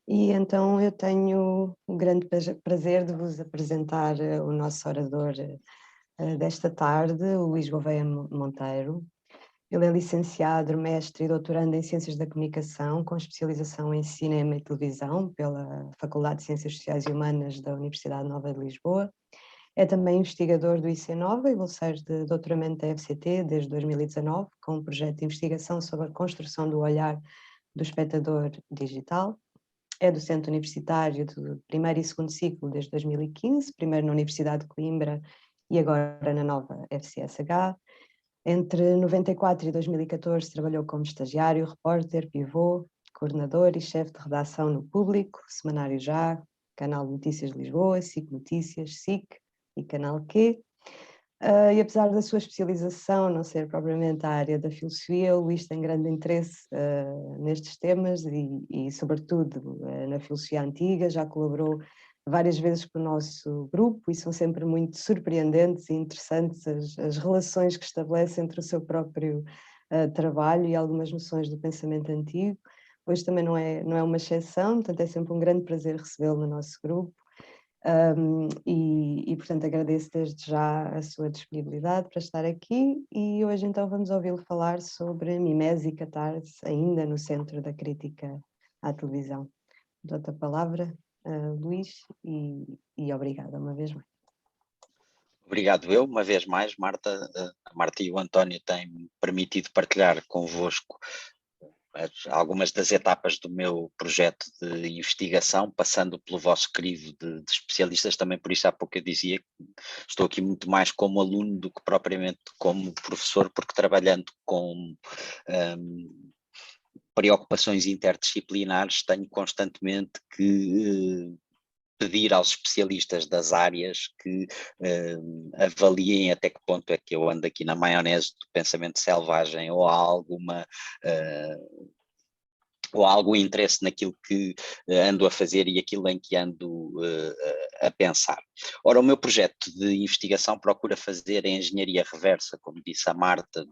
E então eu tenho o grande prazer de vos apresentar o nosso orador desta tarde, o Luís Gouveia Monteiro. Ele é licenciado, mestre e doutorando em Ciências da Comunicação, com especialização em Cinema e Televisão pela Faculdade de Ciências Sociais e Humanas da Universidade Nova de Lisboa. É também investigador do ICNova e bolseiro de doutoramento da FCT desde 2019, com um projeto de investigação sobre a construção do olhar do espectador digital. É docente universitário do primeiro e segundo ciclo desde 2015, primeiro na Universidade de Coimbra e agora na nova FCSH. Entre 94 e 2014 trabalhou como estagiário, repórter, pivô, coordenador e chefe de redação no Público, Semanário Já, Canal de Notícias de Lisboa, SIC Notícias, SIC e Canal Q. E apesar da sua especialização não ser propriamente a área da filosofia, o Luís tem grande interesse nestes temas e sobretudo, na filosofia antiga. Já colaborou várias vezes com o nosso grupo e são sempre muito surpreendentes e interessantes as relações que estabelece entre o seu próprio trabalho e algumas noções do pensamento antigo. Hoje também não é uma exceção, portanto é sempre um grande prazer recebê-lo no nosso grupo. Portanto, agradeço desde já a sua disponibilidade para estar aqui e hoje então vamos ouvi-lo falar sobre mimese e catarse, ainda no centro da crítica à televisão. Dou-te a palavra, Luís, e obrigada uma vez mais. Obrigado eu, uma vez mais, Marta. A Marta e o António têm-me permitido partilhar convosco algumas das etapas do meu projeto de investigação, passando pelo vosso crivo de especialistas. Também por isso há pouco eu dizia que estou aqui muito mais como aluno do que propriamente como professor, porque trabalhando com preocupações interdisciplinares tenho constantemente que pedir aos especialistas das áreas que avaliem até que ponto é que eu ando aqui na maionese do pensamento selvagem ou há algum interesse naquilo que ando a fazer e aquilo em que ando a pensar. Ora, o meu projeto de investigação procura fazer a engenharia reversa, como disse a Marta,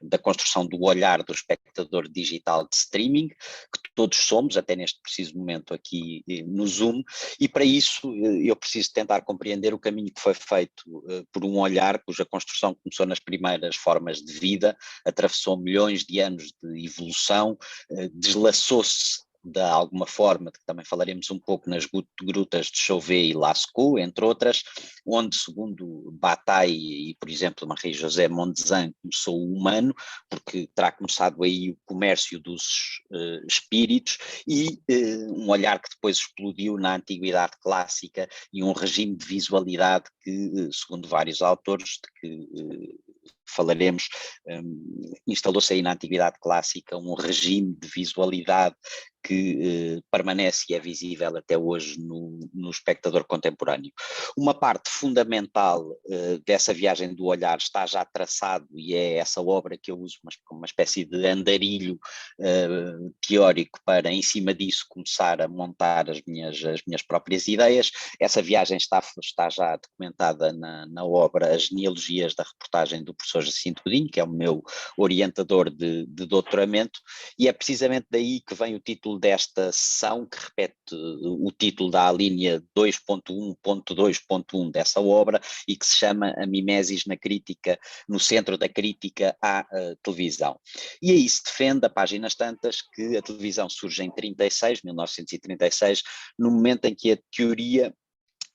da construção do olhar do espectador digital de streaming, que todos somos, até neste preciso momento aqui no Zoom, e para isso eu preciso tentar compreender o caminho que foi feito por um olhar cuja construção começou nas primeiras formas de vida, atravessou milhões de anos de evolução, deslaçou-se de alguma forma, que também falaremos um pouco nas grutas de Chauvet e Lascaux, entre outras, onde, segundo Bataille e, por exemplo, Marie-José Mondesán, começou o humano, porque terá começado aí o comércio dos espíritos e um olhar que depois explodiu na Antiguidade Clássica e um regime de visualidade que, segundo vários autores, de que falaremos, instalou-se aí na Antiguidade Clássica um regime de visualidade que permanece e é visível até hoje no espectador contemporâneo. Uma parte fundamental dessa viagem do olhar está já traçado e é essa obra que eu uso como uma espécie de andarilho teórico para, em cima disso, começar a montar as minhas próprias ideias. Essa viagem está já documentada na obra As Genealogias da Reportagem do professor Jacinto Godinho, que é o meu orientador de doutoramento, e é precisamente daí que vem o título desta sessão, que repete o título da linha 2.1.2.1 dessa obra e que se chama A Mimesis na Crítica, no centro da crítica à televisão. E aí se defende, a páginas tantas, que a televisão surge em 1936, no momento em que a teoria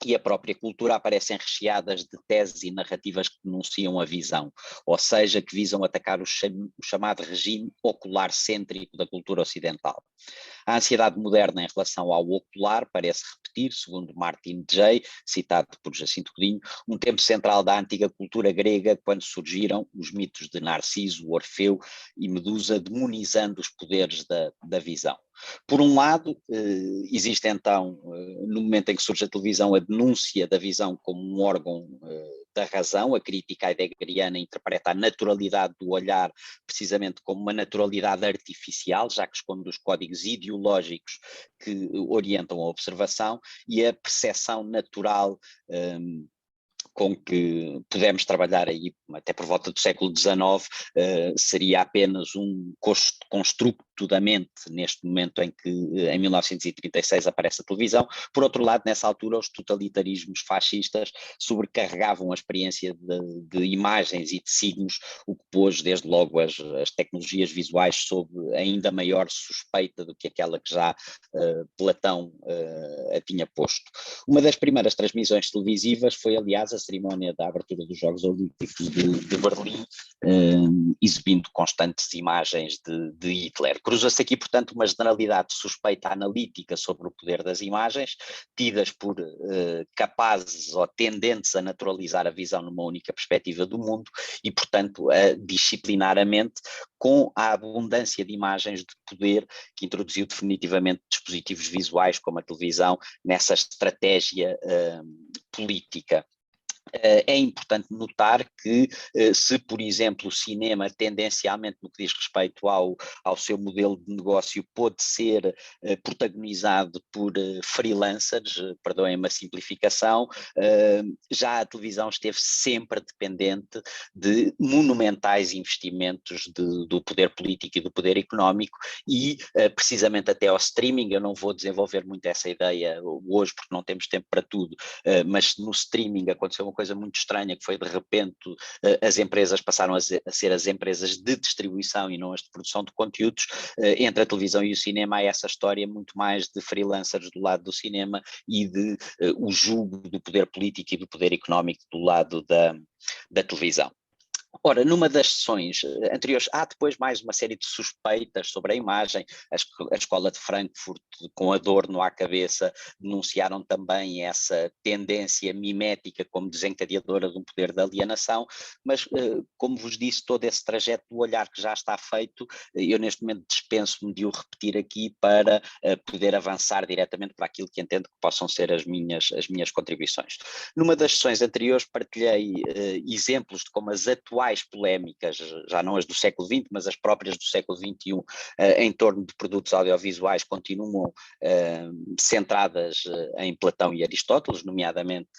e a própria cultura aparecem recheadas de teses e narrativas que denunciam a visão, ou seja, que visam atacar o chamado regime ocular cêntrico da cultura ocidental. A ansiedade moderna em relação ao ocular parece repetir, segundo Martin Jay, citado por Jacinto Godinho, um tempo central da antiga cultura grega, quando surgiram os mitos de Narciso, Orfeu e Medusa, demonizando os poderes da visão. Por um lado, existe então, no momento em que surge a televisão, a denúncia da visão como um órgão da razão. A crítica heideggeriana interpreta a naturalidade do olhar precisamente como uma naturalidade artificial, já que esconde os códigos ideológicos que orientam a observação, e a percepção natural com que pudemos trabalhar aí até por volta do século XIX seria apenas um construto nitidamente neste momento em que, em 1936, aparece a televisão. Por outro lado, nessa altura, os totalitarismos fascistas sobrecarregavam a experiência de imagens e de signos, o que pôs desde logo as tecnologias visuais sob ainda maior suspeita do que aquela que já Platão a tinha posto. Uma das primeiras transmissões televisivas foi, aliás, a cerimónia da abertura dos Jogos Olímpicos de Berlim, exibindo constantes imagens de Hitler. Cruza-se aqui, portanto, uma generalidade suspeita analítica sobre o poder das imagens, tidas por capazes ou tendentes a naturalizar a visão numa única perspectiva do mundo e, portanto, a disciplinar a mente, com a abundância de imagens de poder que introduziu definitivamente dispositivos visuais como a televisão nessa estratégia política. É importante notar que se, por exemplo, o cinema tendencialmente no que diz respeito ao seu modelo de negócio pôde ser protagonizado por freelancers, perdoem-me a simplificação, já a televisão esteve sempre dependente de monumentais investimentos do poder político e do poder económico e precisamente até ao streaming. Eu não vou desenvolver muito essa ideia hoje porque não temos tempo para tudo, mas no streaming aconteceu uma coisa muito estranha, que foi de repente as empresas passaram a ser as empresas de distribuição e não as de produção de conteúdos. Entre a televisão e o cinema há essa história muito mais de freelancers do lado do cinema e de o jugo do poder político e do poder económico do lado da televisão. Ora, numa das sessões anteriores, há depois mais uma série de suspeitas sobre a imagem. A escola de Frankfurt, com Adorno à cabeça, denunciaram também essa tendência mimética como desencadeadora de um poder de alienação, mas, como vos disse, todo esse trajeto do olhar que já está feito, eu neste momento dispenso-me de o repetir aqui para poder avançar diretamente para aquilo que entendo que possam ser as minhas contribuições. Numa das sessões anteriores partilhei exemplos de como as atuais polémicas, já não as do século XX, mas as próprias do século XXI, em torno de produtos audiovisuais continuam centradas em Platão e Aristóteles, nomeadamente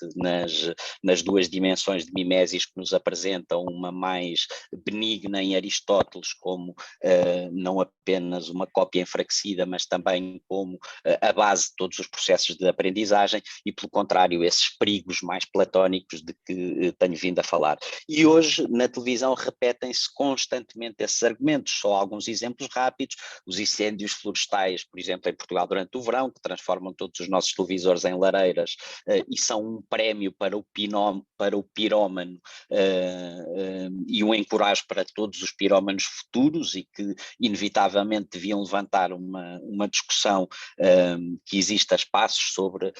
nas duas dimensões de mimesis que nos apresentam, uma mais benigna em Aristóteles, como não apenas uma cópia enfraquecida, mas também como a base de todos os processos de aprendizagem, e pelo contrário, esses perigos mais platónicos de que tenho vindo a falar. E hoje, na televisão, repetem-se constantemente esses argumentos. Só alguns exemplos rápidos: os incêndios florestais, por exemplo, em Portugal durante o verão, que transformam todos os nossos televisores em lareiras e são um prémio para o pirómano e um encorajo para todos os pirómanos futuros, e que inevitavelmente deviam levantar uma discussão que existe a espaços sobre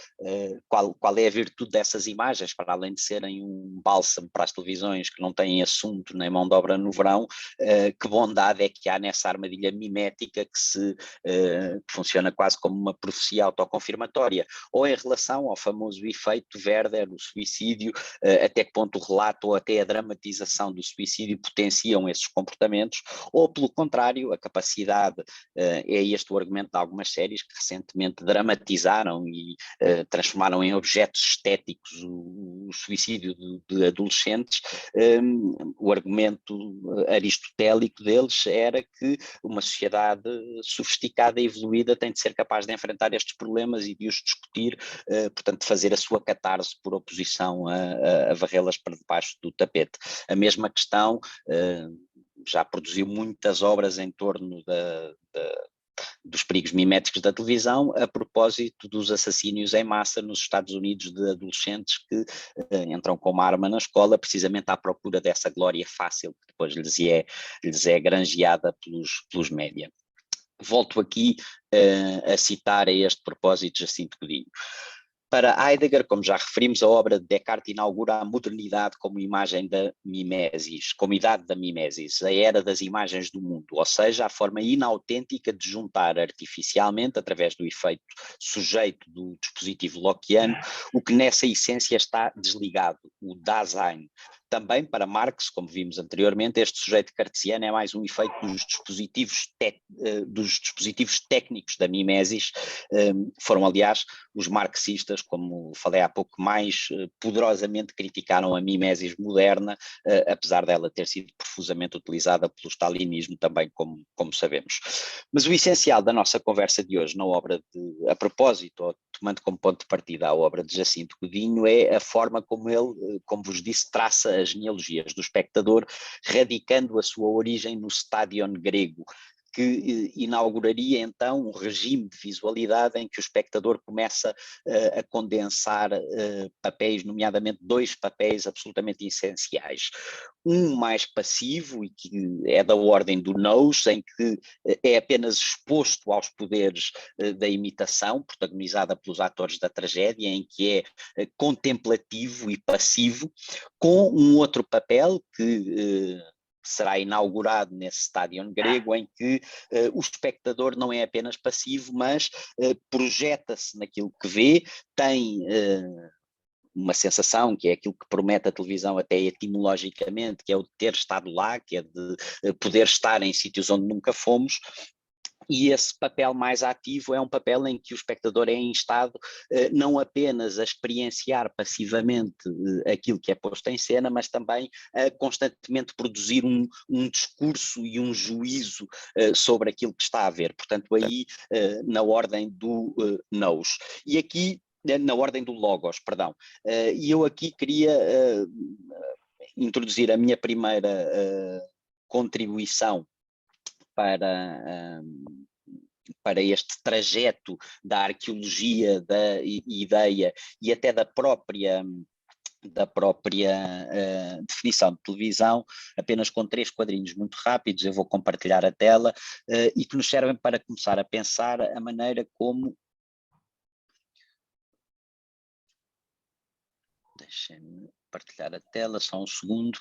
qual é a virtude dessas imagens, para além de serem um bálsamo para as televisões que não têm assunto nem mão de obra no verão. Que bondade é que há nessa armadilha mimética que funciona quase como uma profecia autoconfirmatória, ou em relação ao famoso efeito Werder, o suicídio, até que ponto o relato ou até a dramatização do suicídio potenciam esses comportamentos, ou pelo contrário, a capacidade, é este o argumento de algumas séries que recentemente dramatizaram e transformaram em objetos estéticos o suicídio de adolescentes. O argumento aristotélico deles era que uma sociedade sofisticada e evoluída tem de ser capaz de enfrentar estes problemas e de os discutir, portanto fazer a sua catarse por oposição a varrê-las para debaixo do tapete. A mesma questão já produziu muitas obras em torno dos perigos miméticos da televisão, a propósito dos assassínios em massa nos Estados Unidos de adolescentes que entram com uma arma na escola, precisamente à procura dessa glória fácil que depois lhes é granjeada pelos média. Volto aqui a citar a este propósito Jacinto Godinho. Para Heidegger, como já referimos, a obra de Descartes inaugura a modernidade como imagem da mimesis, como idade da mimesis, a era das imagens do mundo, ou seja, a forma inautêntica de juntar artificialmente, através do efeito sujeito do dispositivo lockeano, o que nessa essência está desligado, o Dasein, Também para Marx, como vimos anteriormente, este sujeito cartesiano é mais um efeito dos dispositivos técnicos da mimesis. Foram, aliás, os marxistas, como falei há pouco, mais poderosamente criticaram a mimesis moderna, apesar dela ter sido profusamente utilizada pelo stalinismo também, como sabemos. Mas o essencial da nossa conversa de hoje, na obra a propósito, ou tomando como ponto de partida a obra de Jacinto Godinho, é a forma como ele, como vos disse, traça as genealogias do espectador, radicando a sua origem no Stadion grego, que inauguraria então um regime de visualidade em que o espectador começa a condensar papéis, nomeadamente 2 papéis absolutamente essenciais. Um mais passivo e que é da ordem do nous, em que é apenas exposto aos poderes da imitação, protagonizada pelos atores da tragédia, em que é contemplativo e passivo, com um outro papel que será inaugurado nesse Stadion grego, em que o espectador não é apenas passivo, mas projeta-se naquilo que vê, tem uma sensação, que é aquilo que promete a televisão até etimologicamente, que é o de ter estado lá, que é de poder estar em sítios onde nunca fomos. E esse papel mais ativo é um papel em que o espectador é instado não apenas a experienciar passivamente aquilo que é posto em cena, mas também a constantemente produzir um discurso e um juízo sobre aquilo que está a ver. Portanto, aí na ordem do nous. E aqui, na ordem do logos, perdão. E eu aqui queria introduzir a minha primeira contribuição para este trajeto da arqueologia, da ideia e até da própria definição de televisão, apenas com 3 quadrinhos muito rápidos. Eu vou compartilhar a tela e que nos servem para começar a pensar a maneira como... Deixem-me partilhar a tela, só um segundo.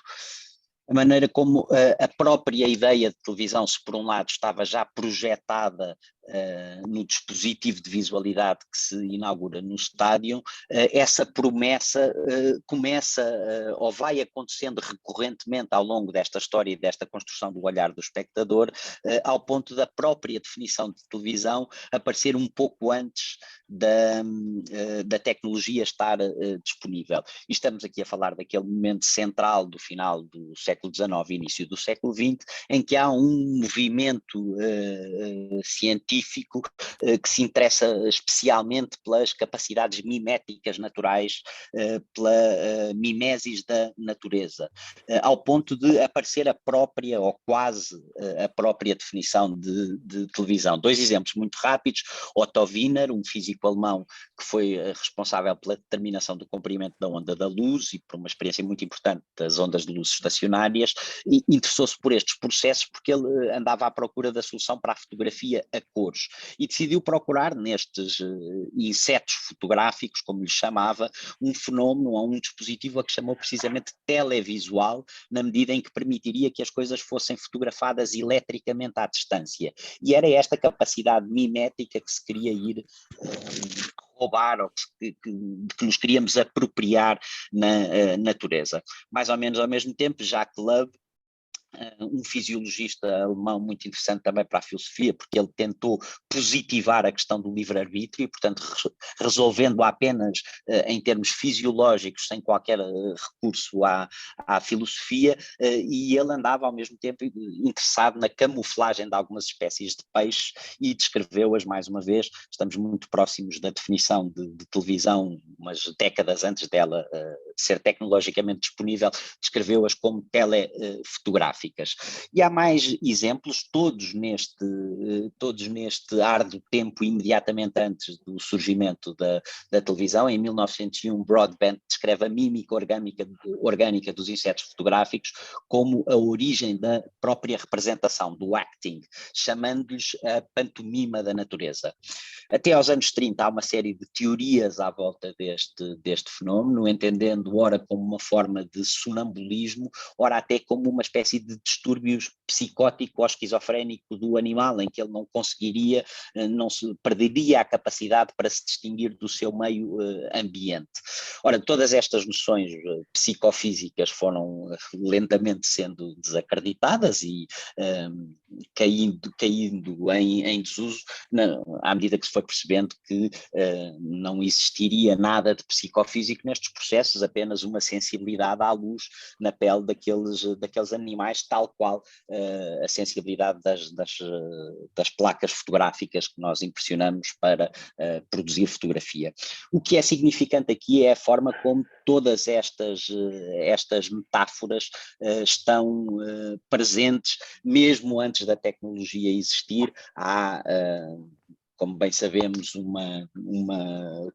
A maneira como a própria ideia de televisão, se por um lado estava já projetada no dispositivo de visualidade que se inaugura no estádio, essa promessa começa ou vai acontecendo recorrentemente ao longo desta história e desta construção do olhar do espectador, ao ponto da própria definição de televisão aparecer um pouco antes da tecnologia estar disponível. E estamos aqui a falar daquele momento central do final do século XIX e início do século XX, em que há um movimento científico que se interessa especialmente pelas capacidades miméticas naturais, pela mimesis da natureza, ao ponto de aparecer a própria, ou quase a própria definição de televisão. 2 exemplos muito rápidos: Otto Wiener, um físico alemão que foi responsável pela determinação do comprimento da onda da luz e por uma experiência muito importante das ondas de luz estacionárias, e interessou-se por estes processos porque ele andava à procura da solução para a fotografia a cores e decidiu procurar nestes insetos fotográficos, como lhe chamava, um fenómeno ou um dispositivo a que chamou precisamente televisual, na medida em que permitiria que as coisas fossem fotografadas eletricamente à distância. E era esta capacidade mimética que se queria ir roubar ou que nos queríamos apropriar na natureza. Mais ou menos ao mesmo tempo, Jacques Lub, um fisiologista alemão muito interessante também para a filosofia, porque ele tentou positivar a questão do livre-arbítrio, portanto resolvendo apenas em termos fisiológicos, sem qualquer recurso à filosofia, e ele andava ao mesmo tempo interessado na camuflagem de algumas espécies de peixes e descreveu-as, mais uma vez. Estamos muito próximos da definição de televisão, umas décadas antes dela ser tecnologicamente disponível, descreveu-as como telefotográficas. E há mais exemplos, todos neste árduo tempo imediatamente antes do surgimento da televisão. Em 1901, Broadbent descreve a mímica orgânica dos insetos fotográficos como a origem da própria representação, do acting, chamando-lhes a pantomima da natureza. Até aos anos 30 há uma série de teorias à volta deste fenómeno, entendendo ora como uma forma de sonambulismo, ora até como uma espécie de distúrbio psicótico ou esquizofrénico do animal, em que ele não conseguiria, não se perderia a capacidade para se distinguir do seu meio ambiente. Ora, todas estas noções psicofísicas foram lentamente sendo desacreditadas e caindo em desuso à medida que se foi percebendo que não existiria nada de psicofísico nestes processos, apenas uma sensibilidade à luz na pele daqueles animais, tal qual a sensibilidade das placas fotográficas que nós impressionamos para produzir fotografia. O que é significante aqui é a forma como todas estas metáforas estão presentes, mesmo antes da tecnologia existir. Há como bem sabemos, uma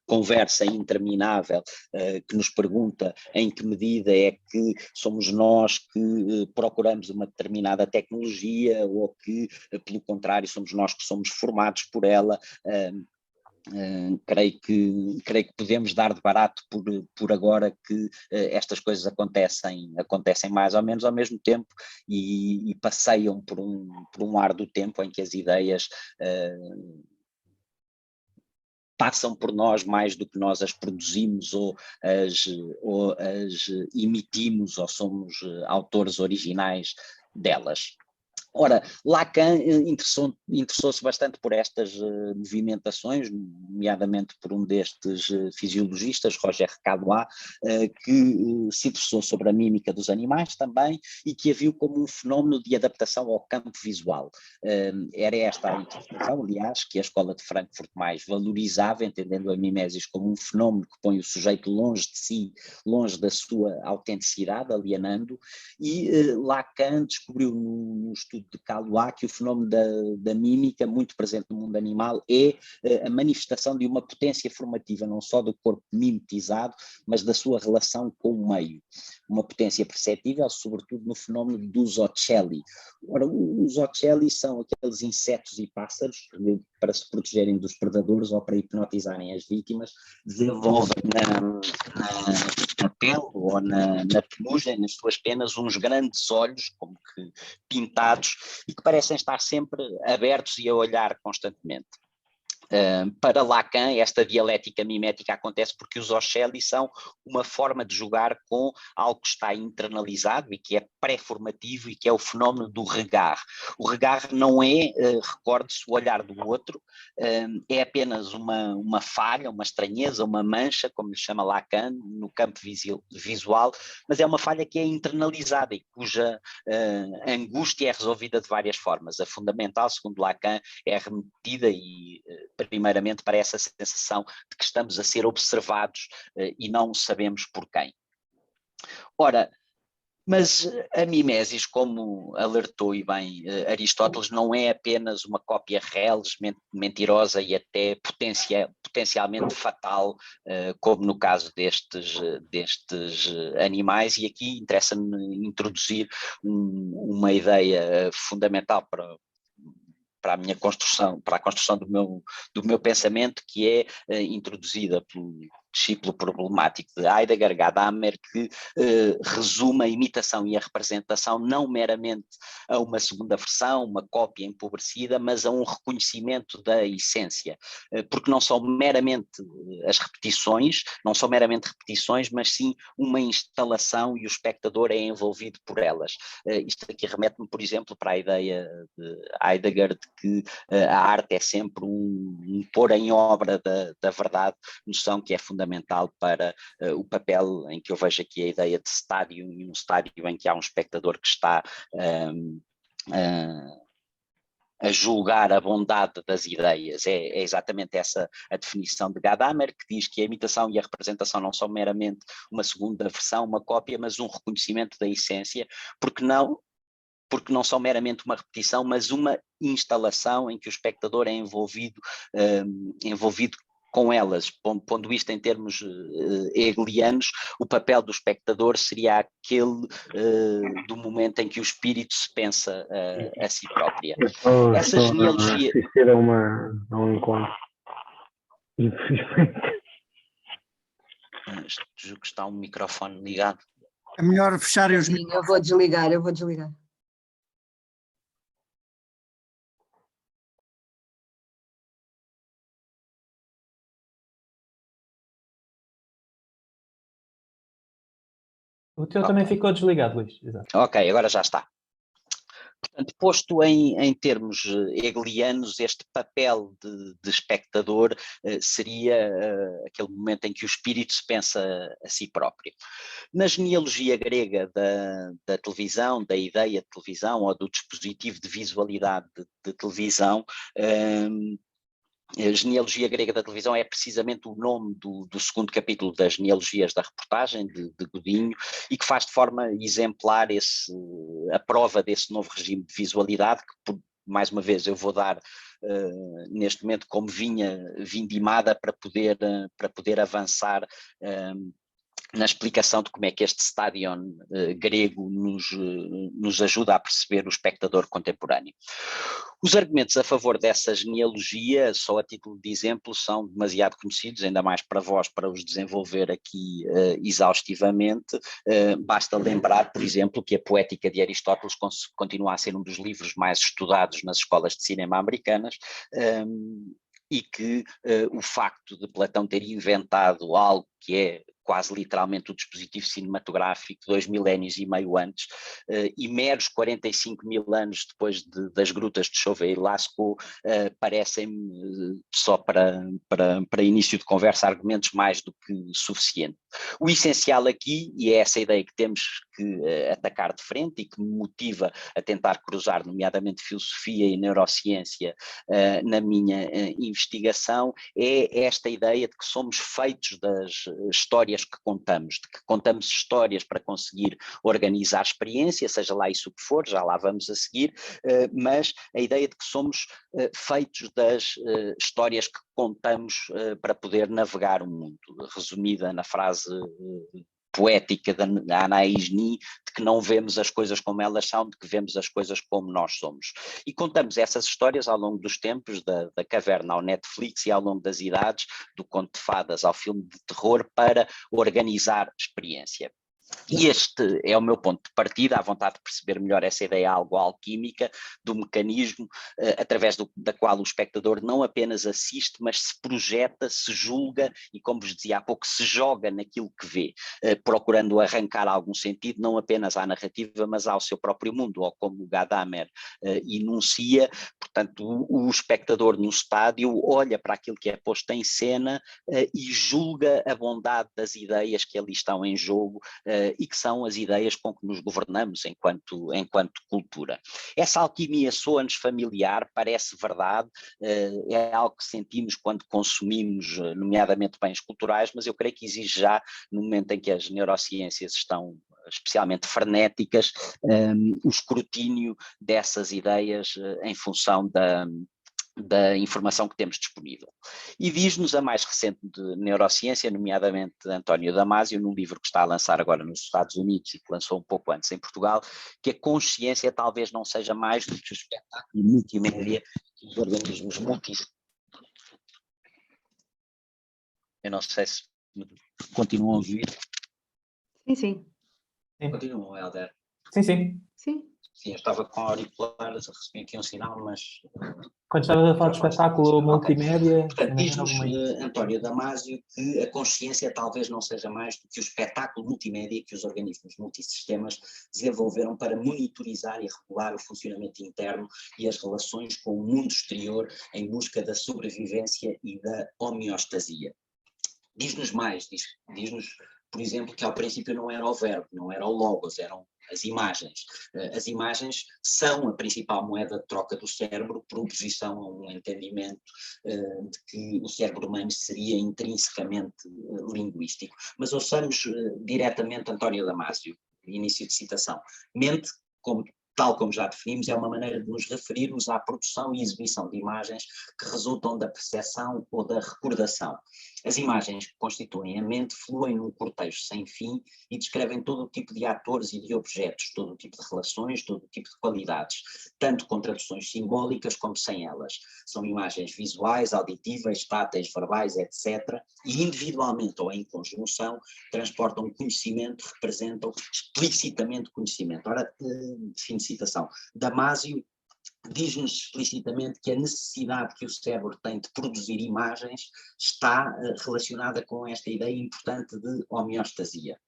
conversa interminável que nos pergunta em que medida é que somos nós que procuramos uma determinada tecnologia ou que, pelo contrário, somos nós que somos formados por ela. Creio que podemos dar de barato por agora que estas coisas acontecem mais ou menos ao mesmo tempo e passeiam por um ar do tempo em que as ideias passam por nós mais do que nós as produzimos ou as emitimos ou somos autores originais delas. Ora, Lacan interessou-se bastante por estas movimentações, nomeadamente por um destes fisiologistas, Roger Caillois, que se interessou sobre a mímica dos animais também e que a viu como um fenómeno de adaptação ao campo visual. Era esta a interpretação, aliás, que a Escola de Frankfurt mais valorizava, entendendo a mimesis como um fenómeno que põe o sujeito longe de si, longe da sua autenticidade, alienando, e Lacan descobriu no estudo de Caillois que o fenómeno da mímica, muito presente no mundo animal, é a manifestação de uma potência formativa, não só do corpo mimetizado, mas da sua relação com o meio. Uma potência perceptível, sobretudo no fenómeno dos ocelli. Ora, os ocelli são aqueles insetos e pássaros que, para se protegerem dos predadores ou para hipnotizarem as vítimas, desenvolvem na pele ou na penugem, nas suas penas, uns grandes olhos, como que pintados, e que parecem estar sempre abertos e a olhar constantemente. Para Lacan, esta dialética mimética acontece porque os ocelli são uma forma de jogar com algo que está internalizado e que é pré-formativo e que é o fenómeno do regard. O regard não é, recorde-se, o olhar do outro, é apenas uma falha, uma estranheza, uma mancha, como lhe chama Lacan, no campo visual, mas é uma falha que é internalizada e cuja angústia é resolvida de várias formas. A fundamental, segundo Lacan, é remetida e primeiramente para essa sensação de que estamos a ser observados e não sabemos por quem. Ora, mas a mimesis, como alertou e bem Aristóteles, não é apenas uma cópia reles, mentirosa e até potencialmente fatal, como no caso destes animais, e aqui interessa-me introduzir uma ideia fundamental para a minha construção, para a construção do meu pensamento, que é introduzida pelo discípulo problemático de Heidegger, Gadamer, que resume a imitação e a representação não meramente a uma segunda versão, uma cópia empobrecida, mas a um reconhecimento da essência, porque não são meramente as repetições, não são meramente repetições, mas sim uma instalação e o espectador é envolvido por elas. Isto aqui remete-me, por exemplo, para a ideia de Heidegger de que a arte é sempre um pôr em obra da verdade, noção que é fundamental para o papel em que eu vejo aqui a ideia de estádio, e um estádio em que há um espectador que está a julgar a bondade das ideias. É exatamente essa a definição de Gadamer, que diz que a imitação e a representação não são meramente uma segunda versão, uma cópia, mas um reconhecimento da essência, porque não são meramente uma repetição, mas uma instalação em que o espectador é envolvido com elas. Pondo isto em termos hegelianos, o papel do espectador seria aquele do momento em que o espírito se pensa a si própria. Essa genealogia... assistir a um encontro, infelizmente. mas julgo que está um microfone ligado. É melhor fecharem os microfones. Eu vou desligar. O teu também ficou desligado, Luís. Exato. Ok, agora já está. Portanto, posto em termos hegelianos, este papel de espectador seria aquele momento em que o espírito se pensa a si próprio. Na genealogia grega da televisão, da ideia de televisão ou do dispositivo de visualidade de televisão, a genealogia grega da televisão é precisamente o nome do segundo capítulo das genealogias da reportagem de Godinho, e que faz de forma exemplar a prova desse novo regime de visualidade, que mais uma vez eu vou dar neste momento como vindimada para poder avançar na explicação de como é que este stadion grego nos ajuda a perceber o espectador contemporâneo. Os argumentos a favor dessa genealogia, só a título de exemplo, são demasiado conhecidos, ainda mais para vós, para os desenvolver aqui exaustivamente. Basta lembrar, por exemplo, que a Poética de Aristóteles continua a ser um dos livros mais estudados nas escolas de cinema americanas, e que o facto de Platão ter inventado algo que é quase literalmente o dispositivo cinematográfico 2 milénios e meio antes, e meros 45 mil anos depois das grutas de Chauvet e Lascaux, parecem-me, só para início de conversa, argumentos mais do que suficiente. O essencial aqui, e é essa ideia que temos que atacar de frente e que me motiva a tentar cruzar, nomeadamente filosofia e neurociência, na minha investigação, é esta ideia de que somos feitos das histórias que contamos, de que contamos histórias para conseguir organizar a experiência, seja lá isso que for, já lá vamos a seguir, mas a ideia de que somos feitos das histórias que contamos para poder navegar o mundo, resumida na frase poética da Anaïs Nin, de que não vemos as coisas como elas são, de que vemos as coisas como nós somos. E contamos essas histórias ao longo dos tempos, da caverna ao Netflix e ao longo das idades, do conto de fadas ao filme de terror, para organizar experiência. E este é o meu ponto de partida, à vontade de perceber melhor essa ideia algo alquímica do mecanismo através da qual o espectador não apenas assiste, mas se projeta, se julga e, como vos dizia há pouco, se joga naquilo que vê, procurando arrancar algum sentido não apenas à narrativa, mas ao seu próprio mundo, ou como o Gadamer enuncia. Portanto, o espectador no estádio olha para aquilo que é posto em cena e julga a bondade das ideias que ali estão em jogo, e que são as ideias com que nos governamos enquanto cultura. Essa alquimia soa-nos familiar, parece verdade, é algo que sentimos quando consumimos, nomeadamente bens culturais, mas eu creio que exige já, no momento em que as neurociências estão especialmente frenéticas, o escrutínio dessas ideias em função da informação que temos disponível. E diz-nos a mais recente de neurociência, nomeadamente António Damasio, num livro que está a lançar agora nos Estados Unidos e que lançou um pouco antes em Portugal, que a consciência talvez não seja mais do que o espetáculo multimédia que os organismos Eu não sei se continuam a ouvir. Sim. Continuam, Helder. Sim. Sim, eu estava com auriculares, recebi aqui um sinal, mas... Quando estavas a falar de espetáculo multimédia... Portanto, diz-nos António Damasio que a consciência talvez não seja mais do que o espetáculo multimédia que os organismos multissistemas desenvolveram para monitorizar e regular o funcionamento interno e as relações com o mundo exterior em busca da sobrevivência e da homeostasia. Diz-nos mais, diz-nos, por exemplo, que ao princípio não era o verbo, não era o logos, eram as imagens. As imagens são a principal moeda de troca do cérebro, por oposição a um entendimento de que o cérebro humano seria intrinsecamente linguístico. Mas ouçamos diretamente António Damasio, início de citação. Mente, tal como já definimos, é uma maneira de nos referirmos à produção e exibição de imagens que resultam da percepção ou da recordação. As imagens que constituem a mente fluem num cortejo sem fim e descrevem todo o tipo de atores e de objetos, todo o tipo de relações, todo o tipo de qualidades, tanto com traduções simbólicas como sem elas. São imagens visuais, auditivas, táteis, verbais, etc. E individualmente ou em conjunção transportam conhecimento, representam explicitamente conhecimento. Ora, fim de citação. Damasio diz-nos explicitamente que a necessidade que o cérebro tem de produzir imagens está relacionada com esta ideia importante de homeostasia.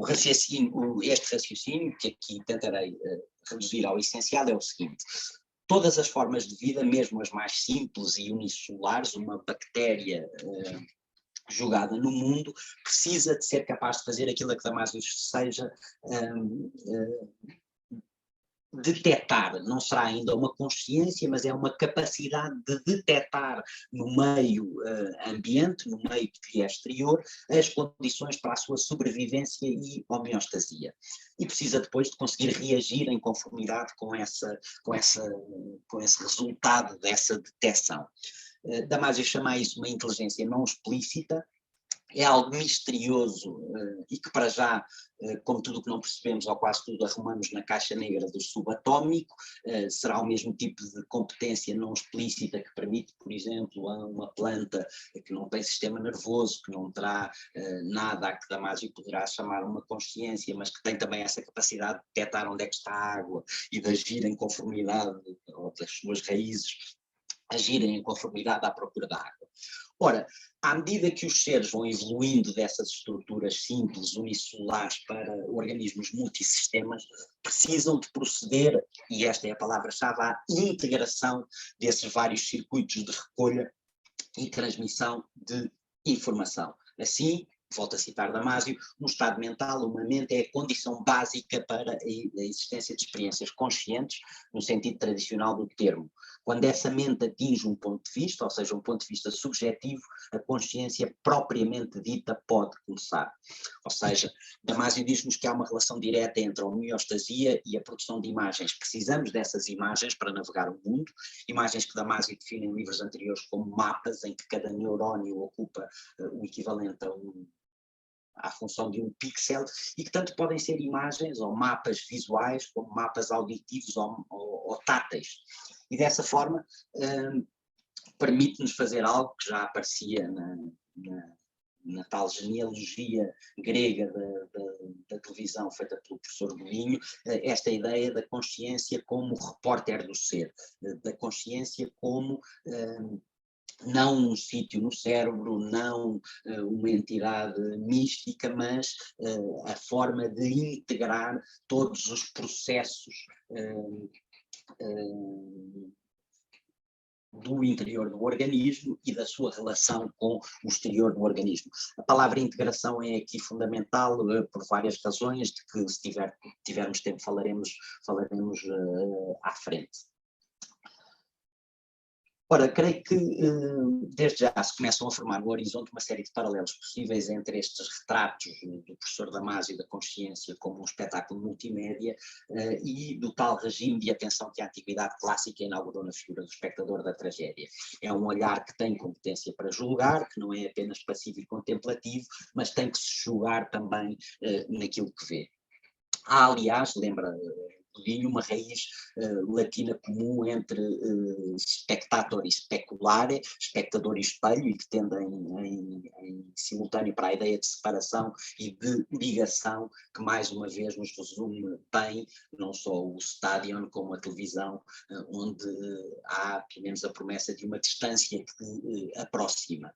Este raciocínio, que aqui tentarei reduzir ao essencial, é o seguinte: todas as formas de vida, mesmo as mais simples e unicelulares, uma bactéria jogada no mundo, precisa de ser capaz de fazer aquilo a que Damasio seja detectar. Não será ainda uma consciência, mas é uma capacidade de detectar no meio ambiente, no meio que é exterior, as condições para a sua sobrevivência e homeostasia. E precisa depois de conseguir reagir em conformidade com esse resultado dessa detecção. Damasio chama isso uma inteligência não explícita. É algo misterioso e que para já, como tudo o que não percebemos ou quase tudo arrumamos na caixa negra do subatómico, será o mesmo tipo de competência não explícita que permite, por exemplo, a uma planta que não tem sistema nervoso, que não terá nada a que Damasio poderá chamar uma consciência, mas que tem também essa capacidade de detectar onde é que está a água e de agir em conformidade, ou das suas raízes agirem em conformidade à procura da água. Ora, à medida que os seres vão evoluindo dessas estruturas simples, unicelulares, para organismos multissistemas, precisam de proceder, e esta é a palavra-chave, à integração desses vários circuitos de recolha e transmissão de informação. Assim, volto a citar Damasio, um estado mental, uma mente, é a condição básica para a existência de experiências conscientes, no sentido tradicional do termo. Quando essa mente atinge um ponto de vista, ou seja, um ponto de vista subjetivo, a consciência propriamente dita pode começar. Ou seja, Damasio diz-nos que há uma relação direta entre a homeostasia e a produção de imagens. Precisamos dessas imagens para navegar o mundo, imagens que Damasio define em livros anteriores como mapas, em que cada neurónio ocupa o equivalente à função de um pixel, e que tanto podem ser imagens ou mapas visuais, como mapas auditivos ou táteis. E dessa forma permite-nos fazer algo que já aparecia na tal genealogia grega da televisão feita pelo professor Bolinho, esta ideia da consciência como repórter do ser, da consciência como não um sítio no cérebro, não uma entidade mística, mas a forma de integrar todos os processos do interior do organismo e da sua relação com o exterior do organismo. A palavra integração é aqui fundamental por várias razões, de que se tivermos tempo falaremos à frente. Ora, creio que desde já se começam a formar no horizonte uma série de paralelos possíveis entre estes retratos do professor Damasio da consciência como um espetáculo multimédia e do tal regime de atenção que a antiguidade clássica inaugurou na figura do espectador da tragédia. É um olhar que tem competência para julgar, que não é apenas passivo e contemplativo, mas tem que se julgar também naquilo que vê. Há, aliás, lembra uma raiz latina comum entre spectator e speculare, espectador e espelho, e que tendem em simultâneo para a ideia de separação e de ligação, que mais uma vez nos resume bem não só o stadion como a televisão, onde há pelo menos a promessa de uma distância que aproxima.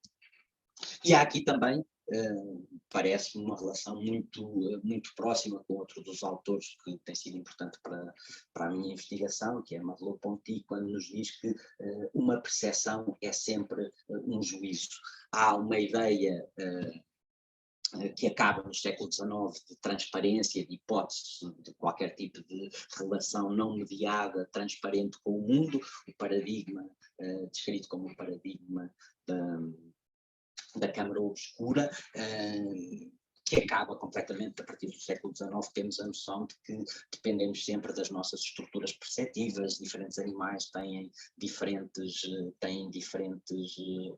E há aqui também, parece-me, uma relação muito próxima com outro dos autores que tem sido importante para a minha investigação, que é Merleau-Ponty, quando nos diz que uma percepção é sempre um juízo. Há uma ideia que acaba no século XIX de transparência, de hipótese de qualquer tipo de relação não mediada, transparente com o mundo, o paradigma, descrito como o paradigma da Câmara Obscura, que acaba completamente. A partir do século XIX temos a noção de que dependemos sempre das nossas estruturas perceptivas, diferentes animais têm diferentes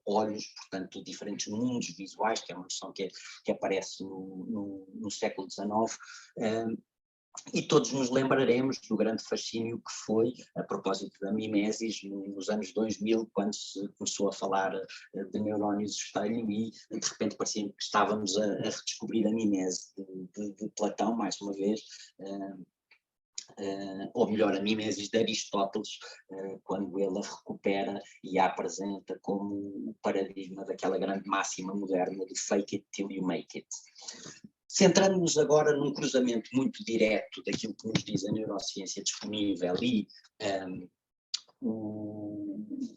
olhos, portanto diferentes mundos visuais, que é uma noção que aparece no século XIX, e todos nos lembraremos do grande fascínio que foi, a propósito da mimesis, nos anos 2000, quando se começou a falar de neurónios espelho e de repente parecia que estávamos a redescobrir a mimese de Platão, mais uma vez, ou melhor, a mimesis de Aristóteles, quando ele a recupera e a apresenta como o paradigma daquela grande máxima moderna de fake it till you make it. Centrando-nos agora num cruzamento muito direto daquilo que nos diz a neurociência disponível e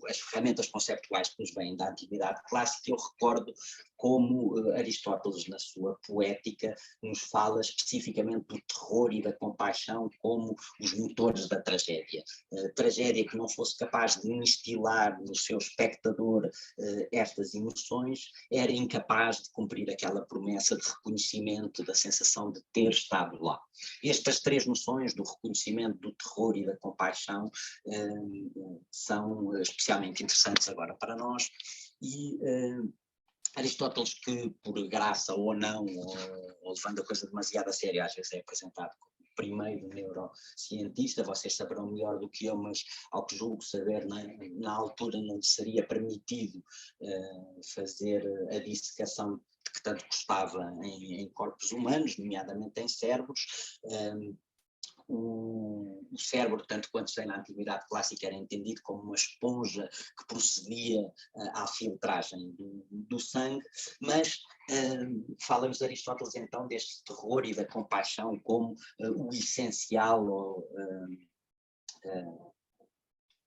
as ferramentas conceptuais que nos vêm da antiguidade clássica, eu recordo como Aristóteles, na sua poética, nos fala especificamente do terror e da compaixão como os motores da tragédia. Tragédia que não fosse capaz de instilar no seu espectador estas emoções, era incapaz de cumprir aquela promessa de reconhecimento, da sensação de ter estado lá. Estas três noções do reconhecimento, do terror e da compaixão são especialmente interessantes agora para nós, e Aristóteles, que por graça ou não, ou levando a coisa demasiado a sério, às vezes é apresentado como o primeiro neurocientista, vocês saberão melhor do que eu, mas ao que julgo saber, na altura não lhe seria permitido fazer a dissecação de que tanto gostava em corpos humanos, nomeadamente em cérebros. O cérebro, tanto quanto sei na antiguidade clássica, era entendido como uma esponja que procedia à filtragem do sangue, mas fala-nos Aristóteles então deste terror e da compaixão como o essencial,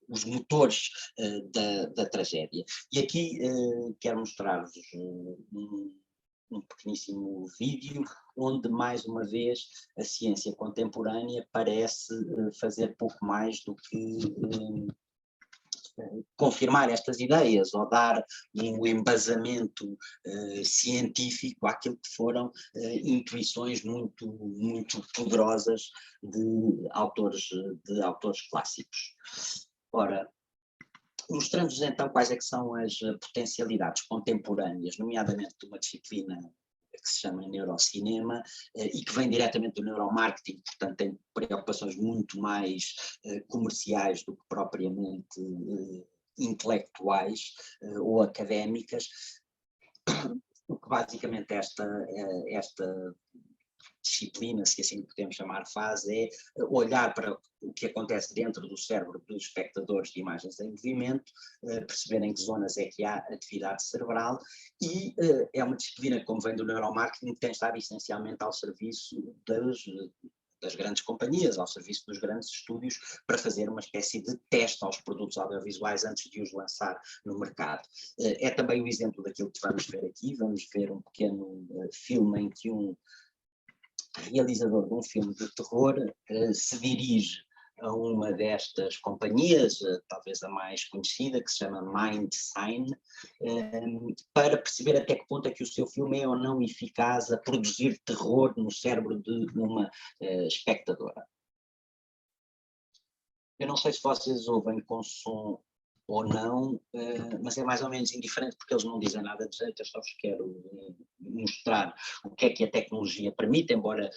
os motores da tragédia. E aqui quero mostrar-vos um pequeníssimo vídeo onde, mais uma vez, a ciência contemporânea parece fazer pouco mais do que confirmar estas ideias ou dar um embasamento científico àquilo que foram intuições muito, muito poderosas de autores clássicos. Ora, mostrando-vos então quais é que são as potencialidades contemporâneas, nomeadamente de uma disciplina que se chama neurocinema e que vem diretamente do neuromarketing, portanto tem preocupações muito mais comerciais do que propriamente intelectuais ou académicas, o que basicamente esta disciplina, se assim podemos chamar, faz é olhar para o que acontece dentro do cérebro dos espectadores de imagens em movimento, perceber em que zonas é que há atividade cerebral e é uma disciplina que, como vem do neuromarketing, tem estado essencialmente ao serviço das grandes companhias, ao serviço dos grandes estúdios, para fazer uma espécie de teste aos produtos audiovisuais antes de os lançar no mercado. É também o exemplo daquilo que vamos ver aqui. Vamos ver um pequeno filme em que um realizador de um filme de terror se dirige a uma destas companhias, talvez a mais conhecida, que se chama Mindsign, para perceber até que ponto é que o seu filme é ou não eficaz a produzir terror no cérebro de uma espectadora. Eu não sei se vocês ouvem com som ou não, mas é mais ou menos indiferente porque eles não dizem nada de jeito. Eu só vos quero mostrar o que é que a tecnologia permite, embora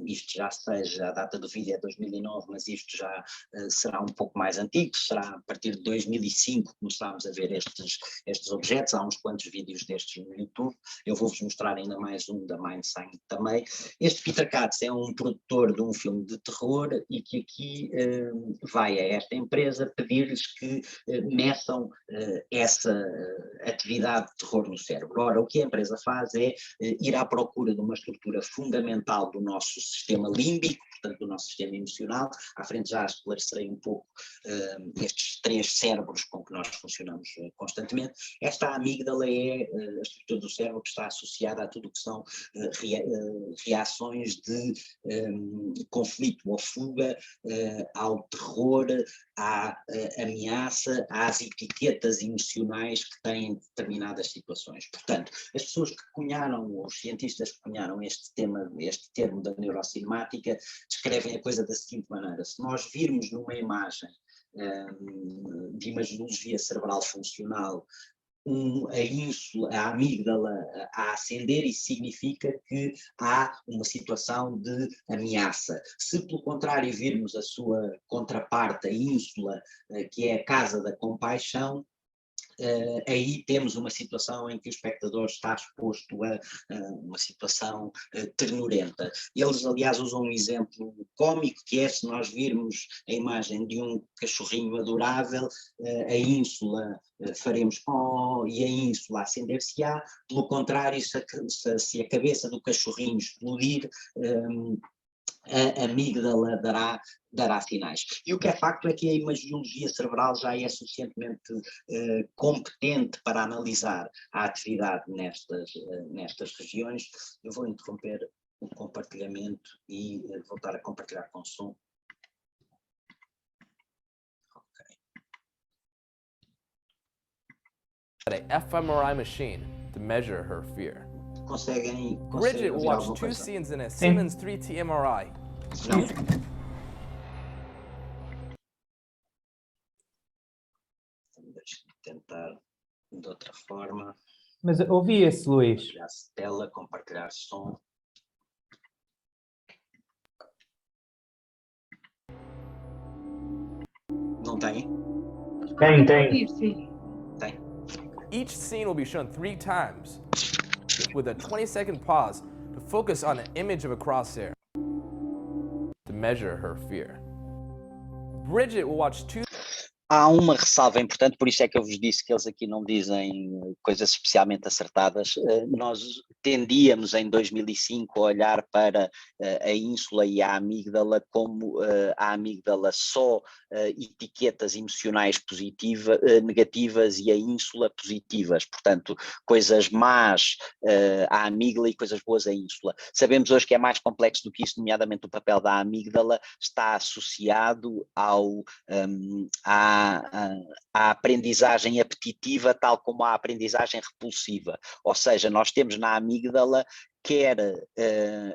isto já seja, a data do vídeo é 2009, mas isto já será um pouco mais antigo, será a partir de 2005 que começámos a ver estes objetos. Há uns quantos vídeos destes no YouTube, eu vou-vos mostrar ainda mais um da Mindsign também. Este Peter Katz é um produtor de um filme de terror e que aqui vai a esta empresa pedir-lhes que meçam essa atividade de terror no cérebro. Ora, o que a empresa faz é ir à procura de uma estrutura fundamental do nosso sistema límbico, portanto do nosso sistema emocional. À frente já esclarecerei um pouco estes três cérebros com que nós funcionamos constantemente. Esta amígdala é a estrutura do cérebro que está associada a tudo o que são reações de conflito ou fuga, ao terror, à ameaça, às etiquetas emocionais que têm determinadas situações. Portanto, as pessoas que os cientistas que cunharam este termo da neurocinemática, descrevem a coisa da seguinte maneira: se nós virmos numa imagem de imagiologia cerebral funcional a ínsula, a amígdala a acender, isso significa que há uma situação de ameaça. Se, pelo contrário, virmos a sua contraparte, a ínsula, que é a casa da compaixão, aí temos uma situação em que o espectador está exposto a uma situação ternurenta. Eles, aliás, usam um exemplo cómico, que é: se nós virmos a imagem de um cachorrinho adorável, a ínsula faremos oh, e a ínsula acender-se-á. Pelo contrário, se a cabeça do cachorrinho explodir, a amígdala dará sinais. E o que é facto é que a imagiologia cerebral já é suficientemente competente para analisar a atividade nestas regiões. Eu vou interromper o compartilhamento e voltar a compartilhar com som. An fMRI machine to measure her fear. Conseguem Bridget ouvir watched alguma 2 coisa? scenes in a Siemens 3T MRI. Não. Deixa-me tentar de outra forma. Mas ouvi esse, Luís. Compartilhar tela, compartilhar som. Não tem? Tem. Tem. Each scene will be shown 3 times, with a 20-second pause to focus on an image of a crosshair to measure her fear. Bridget will watch 2. Há uma ressalva importante, por isso é que eu vos disse que eles aqui não dizem coisas especialmente acertadas. Nós tendíamos em 2005 a olhar para a ínsula e a amígdala como a amígdala só etiquetas emocionais negativas e a ínsula positivas, portanto coisas más à amígdala e coisas boas à ínsula. Sabemos hoje que é mais complexo do que isso, nomeadamente o papel da amígdala está associado à aprendizagem apetitiva, tal como à aprendizagem repulsiva. Ou seja, nós temos na amígdala quer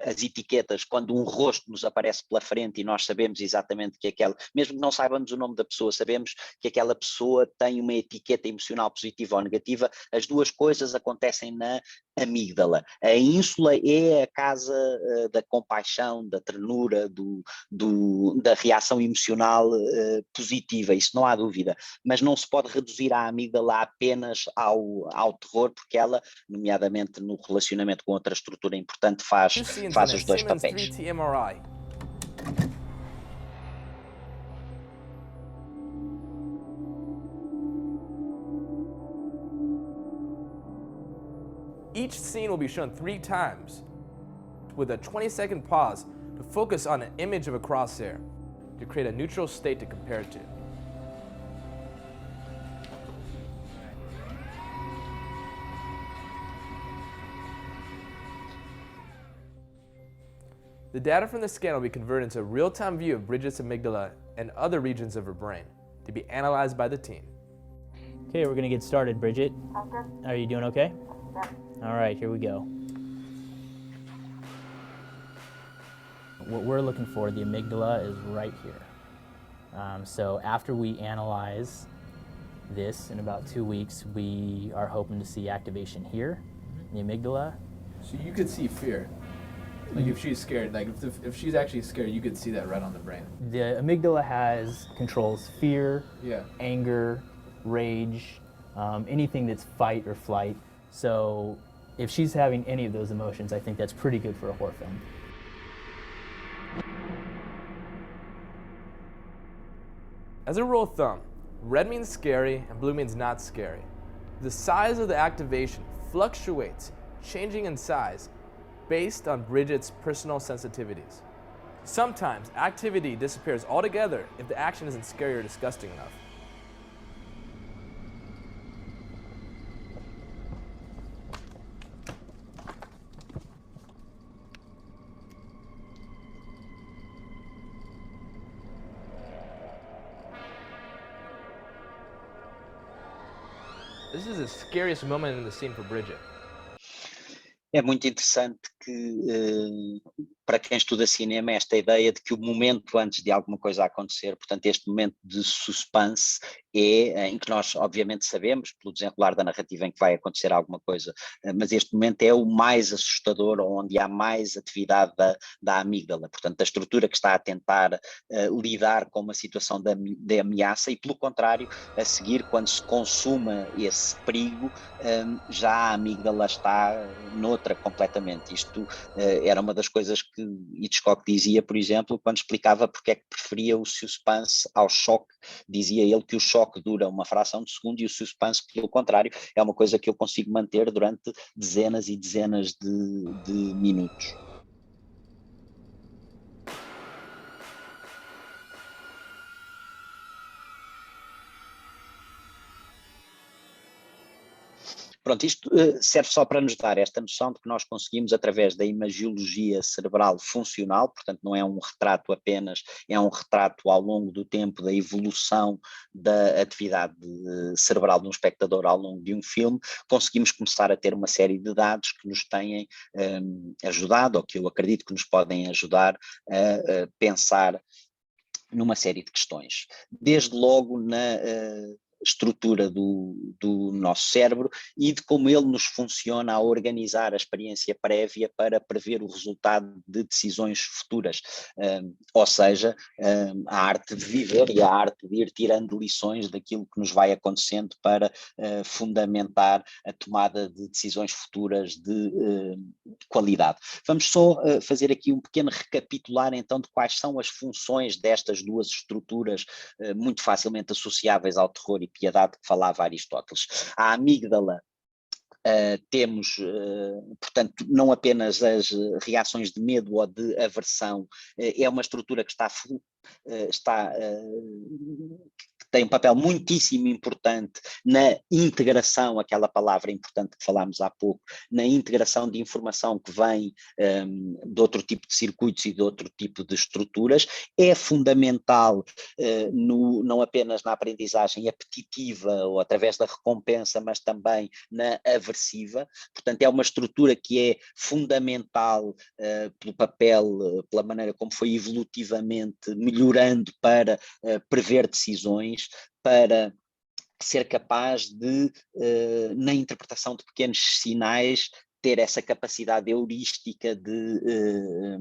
as etiquetas, quando um rosto nos aparece pela frente e nós sabemos exatamente que mesmo que não saibamos o nome da pessoa, sabemos que aquela pessoa tem uma etiqueta emocional positiva ou negativa, as duas coisas acontecem na amígdala. A ínsula é a casa da compaixão, da ternura, da reação emocional positiva, isso não há dúvida, mas não se pode reduzir a amígdala apenas ao terror, porque ela, nomeadamente no relacionamento com outra estrutura importante, faz os dois papéis. 3T MRI. Each scene will be shown 3 times, with a 20-second pause to focus on an image of a crosshair to create a neutral state to compare it to. The data from the scan will be converted into a real-time view of Bridget's amygdala and other regions of her brain to be analyzed by the team. Okay, we're gonna get started, Bridget. Are you doing okay? Yeah. All right, here we go. What we're looking for, the amygdala, is right here. So after we analyze this in about 2 weeks, we are hoping to see activation here, the amygdala. So you could see fear. Like if she's scared, like if she's actually scared, you could see that right on the brain. The amygdala controls fear, Yeah. anger, rage, anything that's fight or flight. So if she's having any of those emotions, I think that's pretty good for a horror film. As a rule of thumb, red means scary and blue means not scary. The size of the activation fluctuates, changing in size based on Bridget's personal sensitivities. Sometimes activity disappears altogether if the action isn't scary or disgusting enough. This is the scariest moment in the scene for Bridget. É muito interessante que, para quem estuda cinema, esta ideia de que o momento antes de alguma coisa acontecer, portanto este momento de suspense, é em que nós obviamente sabemos, pelo desenrolar da narrativa, em que vai acontecer alguma coisa, mas este momento é o mais assustador, onde há mais atividade da amígdala, portanto a estrutura que está a tentar lidar com uma situação de ameaça, e pelo contrário, a seguir, quando se consuma esse perigo, já a amígdala está noutra completamente. Isto era uma das coisas que Hitchcock dizia, por exemplo, quando explicava porque é que preferia o suspense ao choque. Dizia ele que o choque dura uma fração de segundo e o suspense, pelo contrário, é uma coisa que eu consigo manter durante dezenas e dezenas de minutos. Pronto, isto serve só para nos dar esta noção de que nós conseguimos, através da imagiologia cerebral funcional, portanto não é um retrato apenas, é um retrato ao longo do tempo da evolução da atividade cerebral de um espectador ao longo de um filme, conseguimos começar a ter uma série de dados que nos têm ajudado, ou que eu acredito que nos podem ajudar a pensar numa série de questões. Desde logo na estrutura do nosso cérebro e de como ele nos funciona a organizar a experiência prévia para prever o resultado de decisões futuras, ou seja, a arte de viver e a arte de ir tirando lições daquilo que nos vai acontecendo para fundamentar a tomada de decisões futuras de qualidade. Vamos só fazer aqui um pequeno recapitular então de quais são as funções destas duas estruturas muito facilmente associáveis ao terror e piedade que falava Aristóteles. A amígdala, temos, portanto, não apenas as reações de medo ou de aversão, é uma estrutura que tem um papel muitíssimo importante na integração, aquela palavra importante que falámos há pouco, na integração de informação que vem de outro tipo de circuitos e de outro tipo de estruturas. É fundamental não apenas na aprendizagem apetitiva ou através da recompensa, mas também na aversiva. Portanto, é uma estrutura que é fundamental pelo papel, pela maneira como foi evolutivamente melhorando para prever decisões, para ser capaz de, na interpretação de pequenos sinais, ter essa capacidade heurística de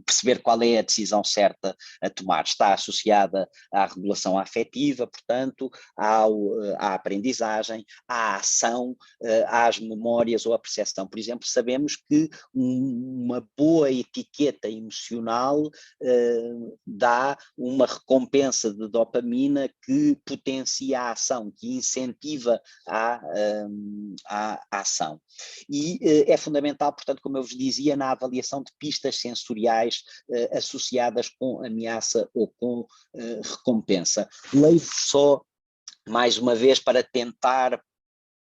perceber qual é a decisão certa a tomar. Está associada à regulação afetiva, portanto, à aprendizagem, à ação, às memórias ou à percepção. Por exemplo, sabemos que uma boa etiqueta emocional dá uma recompensa de dopamina que potencia a ação, que incentiva a ação. E é fundamental, portanto, como eu vos dizia, na avaliação de pistas sensoriais associadas com ameaça ou com recompensa. Levo só mais uma vez para tentar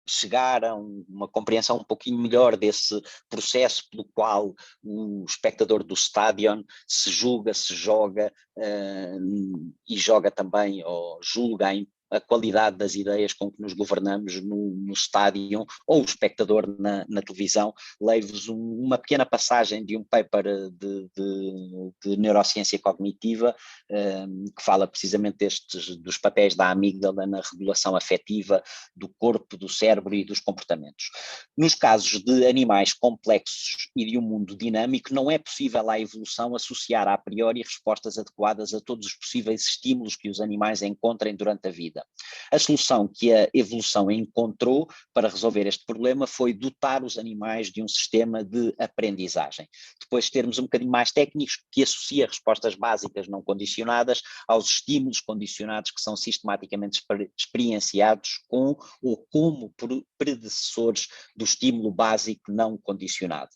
chegar a uma compreensão um pouquinho melhor desse processo pelo qual o espectador do Stadion se julga, se joga e joga também, ou julga a qualidade das ideias com que nos governamos no estádio, ou o espectador na televisão. Leio-vos uma pequena passagem de um paper de neurociência cognitiva que fala precisamente dos papéis da amígdala na regulação afetiva do corpo, do cérebro e dos comportamentos. Nos casos de animais complexos e de um mundo dinâmico, não é possível à evolução associar a priori respostas adequadas a todos os possíveis estímulos que os animais encontrem durante a vida. A solução que a evolução encontrou para resolver este problema foi dotar os animais de um sistema de aprendizagem. Depois termos um bocadinho mais técnicos, que associa respostas básicas não condicionadas aos estímulos condicionados que são sistematicamente experienciados com ou como predecessores do estímulo básico não condicionado.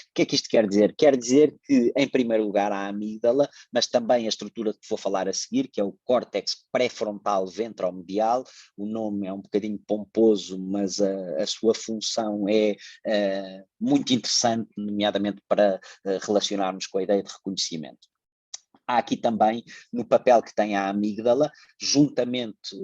O que é que isto quer dizer? Quer dizer que, em primeiro lugar, a amígdala, mas também a estrutura que vou falar a seguir, que é o córtex pré-frontal ventromedial. O nome é um bocadinho pomposo, mas a sua função é muito interessante, nomeadamente para relacionarmos com a ideia de reconhecimento. há aqui também no papel que tem a amígdala, juntamente,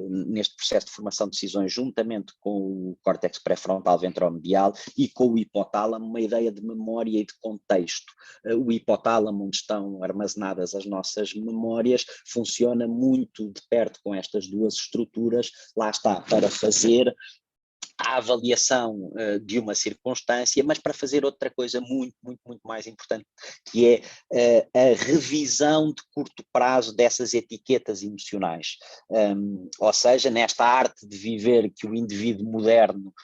neste processo de formação de decisões, juntamente com o córtex pré-frontal ventromedial e com o hipotálamo, uma ideia de memória e de contexto. O hipotálamo, onde estão armazenadas as nossas memórias, funciona muito de perto com estas duas estruturas, lá está, para fazer a avaliação de uma circunstância, mas para fazer outra coisa muito, muito, muito mais importante, que é a revisão de curto prazo dessas etiquetas emocionais. Ou seja, nesta arte de viver que o indivíduo moderno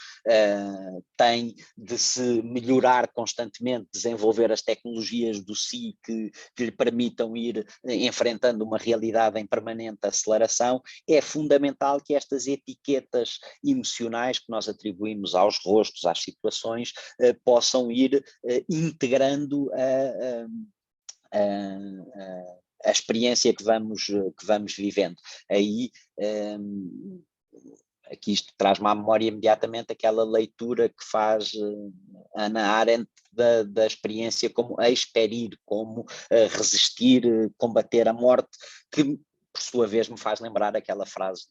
tem de se melhorar constantemente, desenvolver as tecnologias do si que lhe permitam ir enfrentando uma realidade em permanente aceleração, é fundamental que estas etiquetas emocionais que nós atribuímos aos rostos, às situações, possam ir integrando a experiência que vamos vivendo. Aí, aqui isto traz-me à memória imediatamente aquela leitura que faz Hannah Arendt da experiência como experir, como resistir, combater a morte, que por sua vez me faz lembrar aquela frase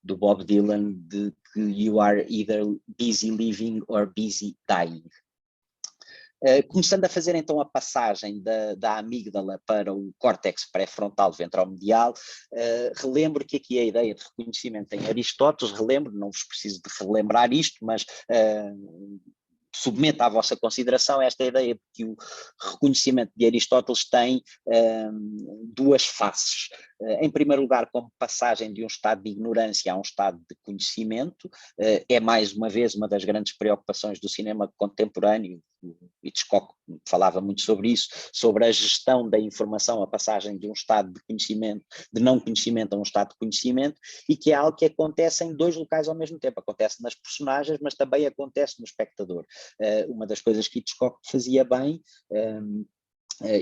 do Bob Dylan de que you are either busy living or busy dying. Começando a fazer então a passagem da amígdala para o córtex pré-frontal ventromedial, relembro que aqui a ideia de reconhecimento em Aristóteles, não vos preciso de relembrar isto, mas submeto à vossa consideração esta ideia de que o reconhecimento de Aristóteles tem duas faces. Em primeiro lugar, como passagem de um estado de ignorância a um estado de conhecimento, é mais uma vez uma das grandes preocupações do cinema contemporâneo. Hitchcock falava muito sobre isso, sobre a gestão da informação, a passagem de um estado de conhecimento, de não conhecimento a um estado de conhecimento, e que é algo que acontece em dois locais ao mesmo tempo, acontece nas personagens, mas também acontece no espectador. Uma das coisas que Hitchcock fazia bem,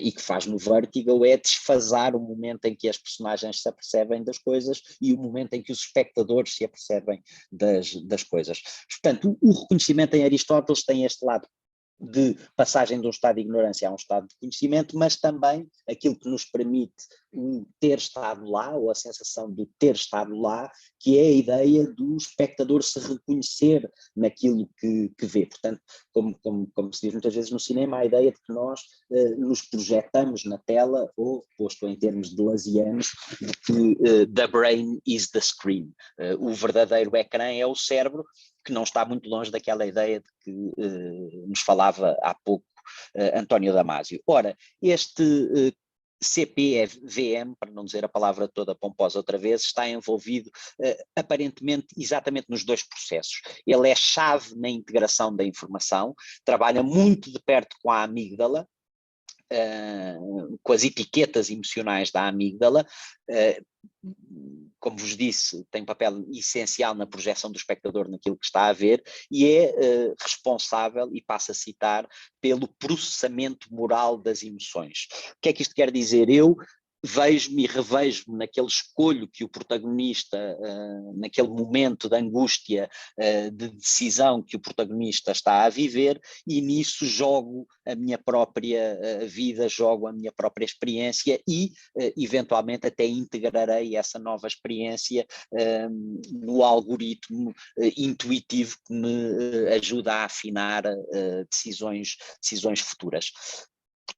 e que faz no Vértigo, é desfasar o momento em que as personagens se apercebem das coisas e o momento em que os espectadores se apercebem das coisas. Portanto, o reconhecimento em Aristóteles tem este lado de passagem de um estado de ignorância a um estado de conhecimento, mas também aquilo que nos permite ter estado lá, ou a sensação de ter estado lá, que é a ideia do espectador se reconhecer naquilo que vê. Portanto, como se diz muitas vezes no cinema, a ideia de que nós nos projetamos na tela, ou, posto em termos de Lazianos, de que the brain is the screen. O verdadeiro ecrã é o cérebro, que não está muito longe daquela ideia de que nos falava há pouco António Damasio. Ora, este CPVM, para não dizer a palavra toda pomposa outra vez, está envolvido aparentemente exatamente nos dois processos. Ele é chave na integração da informação, trabalha muito de perto com a amígdala, com as etiquetas emocionais da amígdala, como vos disse, tem um papel essencial na projeção do espectador naquilo que está a ver, e é responsável, e passo a citar, pelo processamento moral das emoções. O que é que isto quer dizer? Eu vejo-me e revejo-me naquele escolho que o protagonista, naquele momento de angústia, de decisão que o protagonista está a viver, e nisso jogo a minha própria vida, jogo a minha própria experiência e, eventualmente, até integrarei essa nova experiência no algoritmo intuitivo que me ajuda a afinar decisões futuras.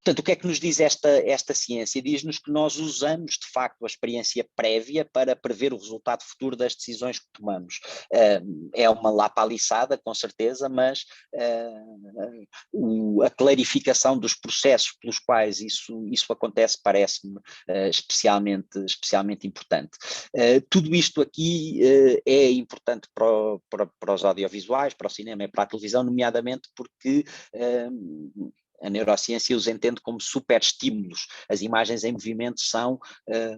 Portanto, o que é que nos diz esta ciência? Diz-nos que nós usamos, de facto, a experiência prévia para prever o resultado futuro das decisões que tomamos. É uma lapaliçada, com certeza, mas a clarificação dos processos pelos quais isso acontece parece-me especialmente importante. Tudo isto aqui é importante para os audiovisuais, para o cinema e para a televisão, nomeadamente porque a neurociência os entende como superestímulos. As imagens em movimento são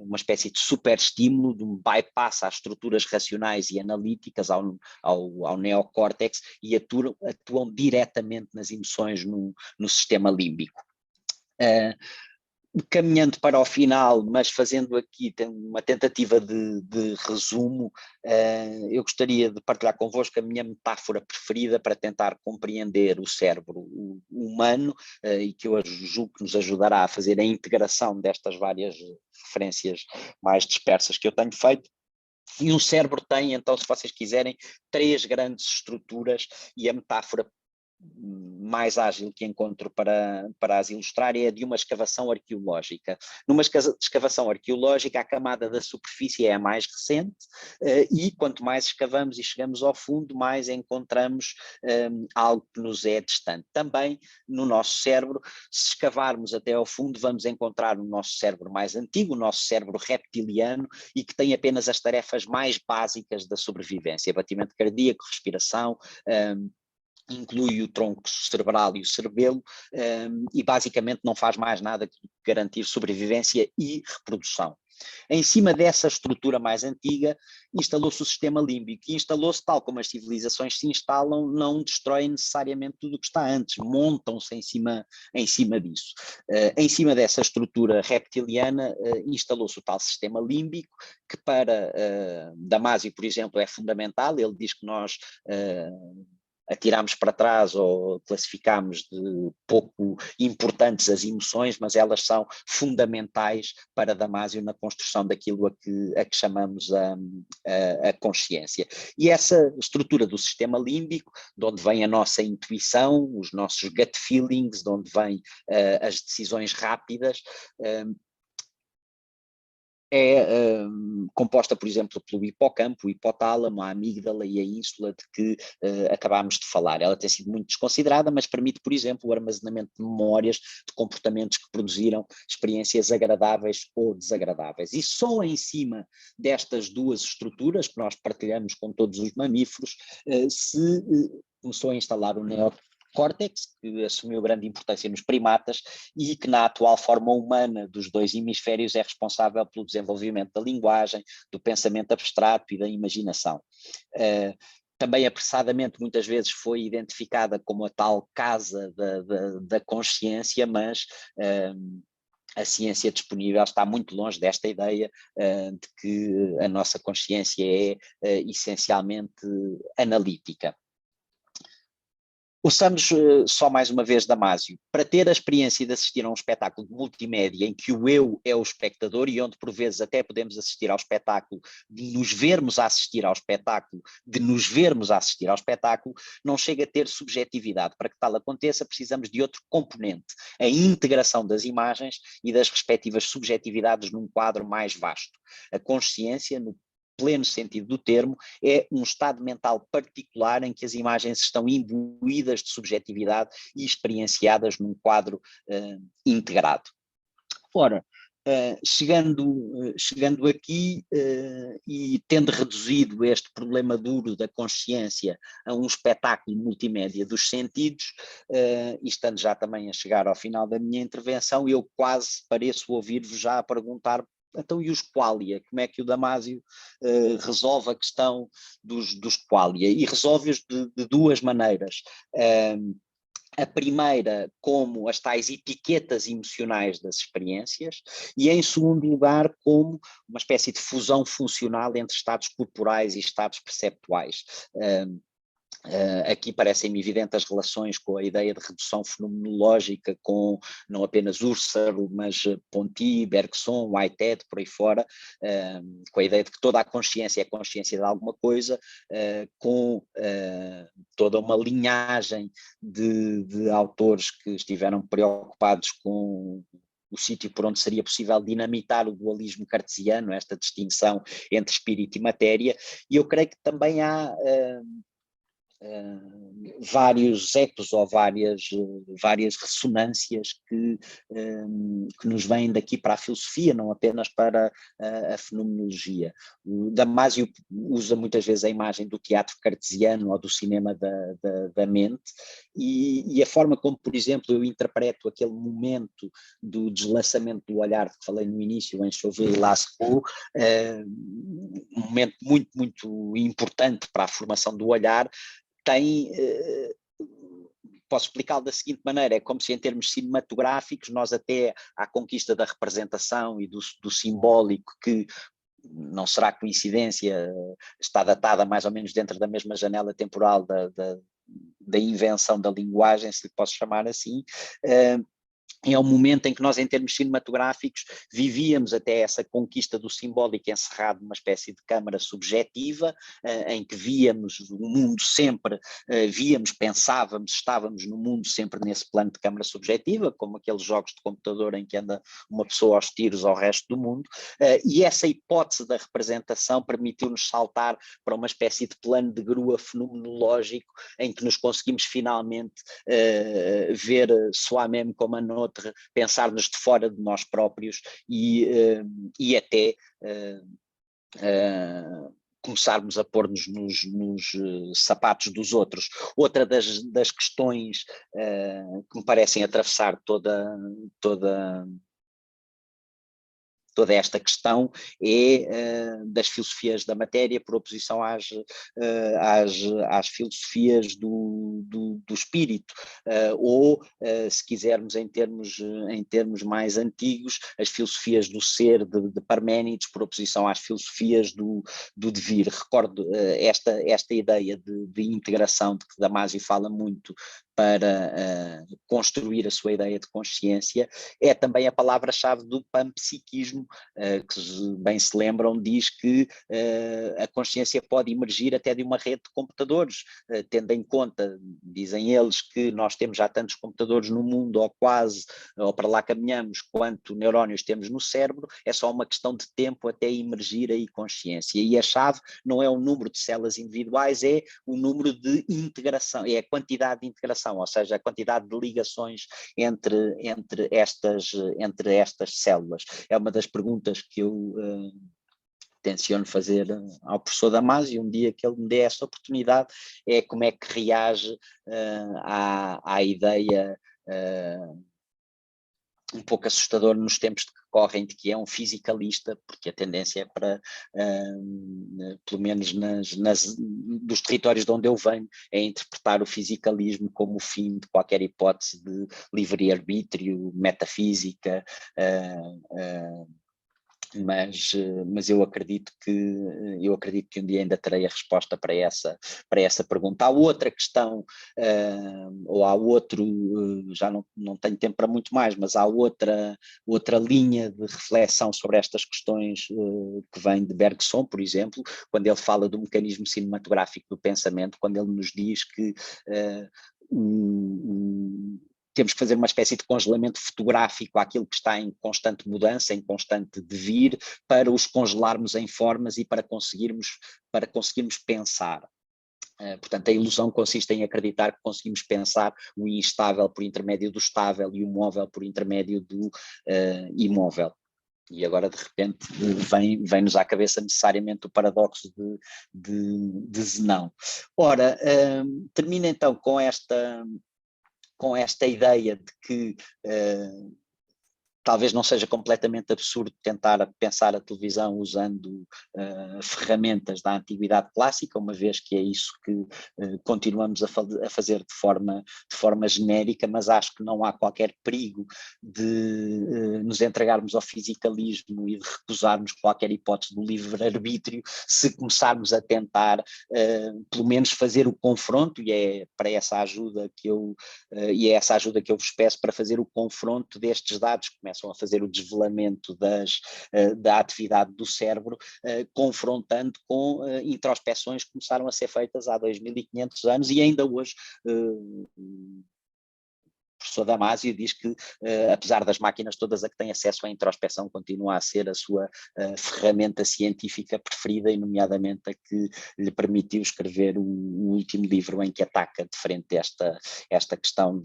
uma espécie de superestímulo, de um bypass às estruturas racionais e analíticas, ao neocórtex, e atuam diretamente nas emoções no sistema límbico. caminhando para o final, mas fazendo aqui uma tentativa de resumo, eu gostaria de partilhar convosco a minha metáfora preferida para tentar compreender o cérebro humano, e que eu julgo que nos ajudará a fazer a integração destas várias referências mais dispersas que eu tenho feito. E um cérebro tem, então, se vocês quiserem, 3 grandes estruturas, e a metáfora mais ágil que encontro para as ilustrar é a de uma escavação arqueológica. Numa escavação arqueológica, a camada da superfície é a mais recente, e quanto mais escavamos e chegamos ao fundo, mais encontramos algo que nos é distante. Também no nosso cérebro, se escavarmos até ao fundo, vamos encontrar o nosso cérebro mais antigo, o nosso cérebro reptiliano, e que tem apenas as tarefas mais básicas da sobrevivência: batimento cardíaco, respiração, inclui o tronco cerebral e o cerebelo, e basicamente não faz mais nada que garantir sobrevivência e reprodução. Em cima dessa estrutura mais antiga, instalou-se o sistema límbico, e instalou-se tal como as civilizações se instalam, não destroem necessariamente tudo o que está antes, montam-se em cima disso. Em cima dessa estrutura reptiliana, instalou-se o tal sistema límbico, que para Damasio, por exemplo, é fundamental. Ele diz que nós atiramos para trás ou classificamos de pouco importantes as emoções, mas elas são fundamentais para Damasio na construção daquilo a que chamamos a consciência. E essa estrutura do sistema límbico, de onde vem a nossa intuição, os nossos gut feelings, de onde vêm as decisões rápidas, é composta, por exemplo, pelo hipocampo, o hipotálamo, a amígdala e a ínsula de que acabámos de falar. Ela tem sido muito desconsiderada, mas permite, por exemplo, o armazenamento de memórias de comportamentos que produziram experiências agradáveis ou desagradáveis. E só em cima destas 2 estruturas, que nós partilhamos com todos os mamíferos, se começou a instalar o neocórtex, que assumiu grande importância nos primatas e que na atual forma humana dos 2 hemisférios é responsável pelo desenvolvimento da linguagem, do pensamento abstrato e da imaginação. Também apressadamente muitas vezes foi identificada como a tal casa da consciência, mas a ciência disponível está muito longe desta ideia de que a nossa consciência é essencialmente analítica. Ouçamos só mais uma vez Damasio. Para ter a experiência de assistir a um espetáculo de multimédia em que o eu é o espectador, e onde por vezes até podemos assistir ao espetáculo, de nos vermos a assistir ao espetáculo, não chega a ter subjetividade. Para que tal aconteça, precisamos de outro componente: a integração das imagens e das respectivas subjetividades num quadro mais vasto. A consciência, no pleno sentido do termo, é um estado mental particular em que as imagens estão imbuídas de subjetividade e experienciadas num quadro integrado. Ora, chegando aqui e tendo reduzido este problema duro da consciência a um espetáculo multimédia dos sentidos, e estando já também a chegar ao final da minha intervenção, eu quase pareço ouvir-vos já a perguntar: então, e os qualia? Como é que o Damasio resolve a questão dos qualia? E resolve-os de 2 maneiras. A primeira, como as tais etiquetas emocionais das experiências, e em segundo lugar, como uma espécie de fusão funcional entre estados corporais e estados perceptuais. Aqui parecem-me evidentes as relações com a ideia de redução fenomenológica, com não apenas Husserl, mas Ponty, Bergson, Whitehead, por aí fora, com a ideia de que toda a consciência é consciência de alguma coisa, com toda uma linhagem de autores que estiveram preocupados com o sítio por onde seria possível dinamitar o dualismo cartesiano, esta distinção entre espírito e matéria. E eu creio que também há vários ecos ou várias ressonâncias que nos vêm daqui para a filosofia, não apenas para a fenomenologia. O Damasio usa muitas vezes a imagem do teatro cartesiano ou do cinema da mente, e a forma como, por exemplo, eu interpreto aquele momento do deslaçamento do olhar de que falei no início, em Chauvet e Lascaux, um momento muito, muito importante para a formação do olhar, tem posso explicá-lo da seguinte maneira, é como se em termos cinematográficos nós até à conquista da representação e do simbólico, que não será coincidência, está datada mais ou menos dentro da mesma janela temporal da invenção da linguagem, se lhe posso chamar assim, é um momento em que nós, em termos cinematográficos, vivíamos até essa conquista do simbólico encerrado numa espécie de câmara subjetiva, em que víamos o mundo sempre, pensávamos, estávamos no mundo sempre nesse plano de câmara subjetiva, como aqueles jogos de computador em que anda uma pessoa aos tiros ao resto do mundo, e essa hipótese da representação permitiu-nos saltar para uma espécie de plano de grua fenomenológico, em que nos conseguimos finalmente ver soi-même como un autre, pensar-nos de fora de nós próprios e até começarmos a pôr-nos nos sapatos dos outros. Outra das questões que me parecem atravessar toda esta questão é das filosofias da matéria por oposição às filosofias do espírito, ou se quisermos em termos mais antigos, as filosofias do ser de Parménides por oposição às filosofias do devir. Recordo esta ideia de integração de que Damasio fala muito para construir a sua ideia de consciência, é também a palavra-chave do panpsiquismo, que bem se lembram, diz que a consciência pode emergir até de uma rede de computadores, tendo em conta, dizem eles, que nós temos já tantos computadores no mundo, ou quase, ou para lá caminhamos, quanto neurónios temos no cérebro, é só uma questão de tempo até emergir aí consciência. E a chave não é o número de células individuais, é o número de integração, é a quantidade de integração, ou seja, a quantidade de ligações entre estas células. É uma das perguntas que eu tenciono fazer ao professor Damasio, um dia que ele me dê essa oportunidade, é como é que reage à ideia um pouco assustador nos tempos que correm de que é um fisicalista, porque a tendência é para, pelo menos dos territórios de onde eu venho, é interpretar o fisicalismo como o fim de qualquer hipótese de livre-arbítrio, metafísica, mas eu acredito que um dia ainda terei a resposta para essa pergunta. Há outra questão, ou há outro, já não tenho tempo para muito mais, mas há outra linha de reflexão sobre estas questões que vem de Bergson, por exemplo, quando ele fala do mecanismo cinematográfico do pensamento, quando ele nos diz que temos que fazer uma espécie de congelamento fotográfico àquilo que está em constante mudança, em constante devir, para os congelarmos em formas e para conseguirmos pensar. Portanto, a ilusão consiste em acreditar que conseguimos pensar o instável por intermédio do estável e o móvel por intermédio do imóvel. E agora, de repente, vem-nos à cabeça necessariamente o paradoxo de Zenão. Ora, termino então com esta ideia de que talvez não seja completamente absurdo tentar pensar a televisão usando ferramentas da antiguidade clássica, uma vez que é isso que continuamos a fazer de forma genérica, mas acho que não há qualquer perigo de nos entregarmos ao fisicalismo e de recusarmos qualquer hipótese do livre-arbítrio se começarmos a tentar pelo menos fazer o confronto, e é para essa ajuda que eu vos peço, para fazer o confronto destes dados que começam a fazer o desvelamento da atividade do cérebro, confrontando com introspeções que começaram a ser feitas há 2500 anos e ainda hoje. O professor Damasio diz que, apesar das máquinas todas a que tem acesso à introspeção, continua a ser a sua ferramenta científica preferida, e nomeadamente a que lhe permitiu escrever o último livro em que ataca de frente esta questão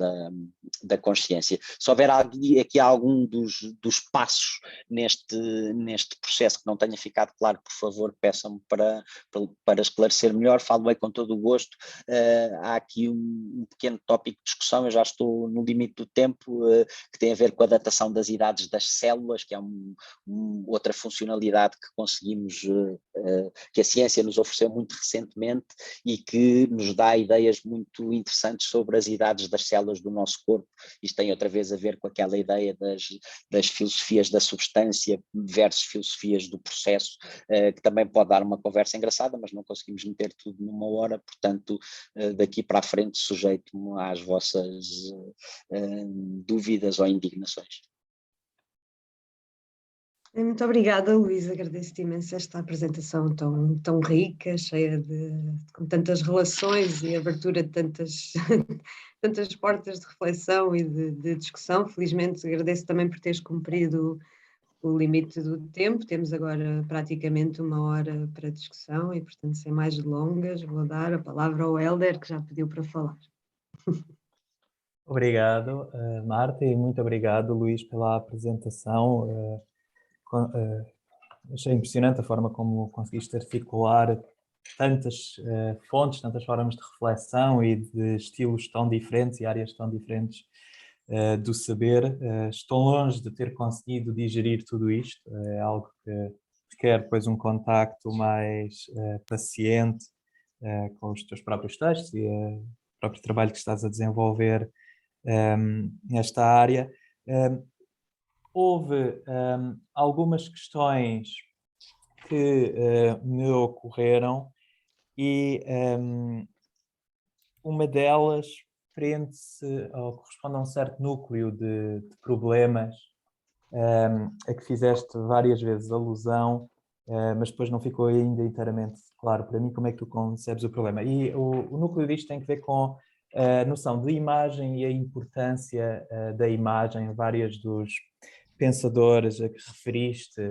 da consciência. Se houver aqui algum dos passos neste processo que não tenha ficado claro, por favor, peçam-me para esclarecer melhor, falo-ei com todo o gosto. Há aqui um pequeno tópico de discussão, eu já estou no limite do tempo, que tem a ver com a datação das idades das células, que é outra funcionalidade que conseguimos, que a ciência nos ofereceu muito recentemente e que nos dá ideias muito interessantes sobre as idades das células do nosso corpo. Isto tem outra vez a ver com aquela ideia das filosofias da substância versus filosofias do processo, que também pode dar uma conversa engraçada, mas não conseguimos meter tudo numa hora, portanto, daqui para a frente sujeito-me às vossas dúvidas ou indignações. Muito obrigada, Luís, agradeço-te imenso esta apresentação tão rica, cheia com tantas relações e abertura de tantas portas de reflexão e de discussão. Felizmente agradeço também por teres cumprido o limite do tempo, temos agora praticamente 1 hora para discussão e, portanto, sem mais delongas, vou dar a palavra ao Hélder, que já pediu para falar. Obrigado, Marta, e muito obrigado, Luís, pela apresentação. Achei impressionante a forma como conseguiste articular tantas fontes, tantas formas de reflexão e de estilos tão diferentes e áreas tão diferentes do saber. Estou longe de ter conseguido digerir tudo isto, é algo que requer depois um contacto mais paciente com os teus próprios textos e o próprio trabalho que estás a desenvolver nesta área. Houve algumas questões que me ocorreram e uma delas prende-se ou corresponde a um certo núcleo de problemas a que fizeste várias vezes alusão, mas depois não ficou ainda inteiramente claro para mim como é que tu concebes o problema. E o núcleo disto tem que ver com a noção de imagem e a importância da imagem. Vários dos pensadores a que referiste,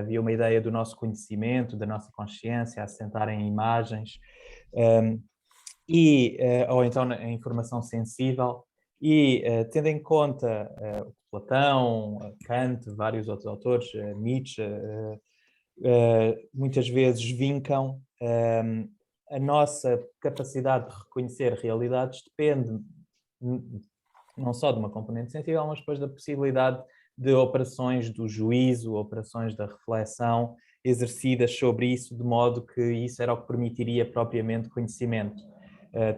havia uma ideia do nosso conhecimento, da nossa consciência, a assentar em imagens, ou então a informação sensível, e tendo em conta Platão, Kant, vários outros autores, Nietzsche, muitas vezes vincam a nossa capacidade de reconhecer realidades depende não só de uma componente sensível, mas depois da possibilidade de operações do juízo, operações da reflexão exercidas sobre isso, de modo que isso era o que permitiria propriamente conhecimento.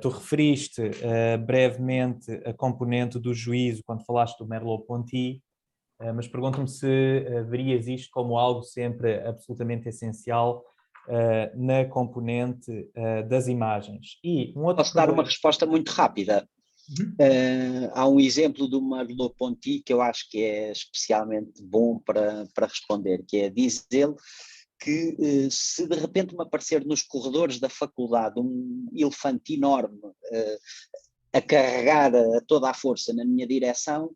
Tu referiste brevemente a componente do juízo quando falaste do Merleau-Ponty, mas pergunto-me se verias isto como algo sempre absolutamente essencial na componente das imagens. E Posso dar uma resposta muito rápida? Há um exemplo do Merleau-Ponty que eu acho que é especialmente bom para responder, que diz ele que se de repente me aparecer nos corredores da faculdade um elefante enorme a carregar a toda a força na minha direção,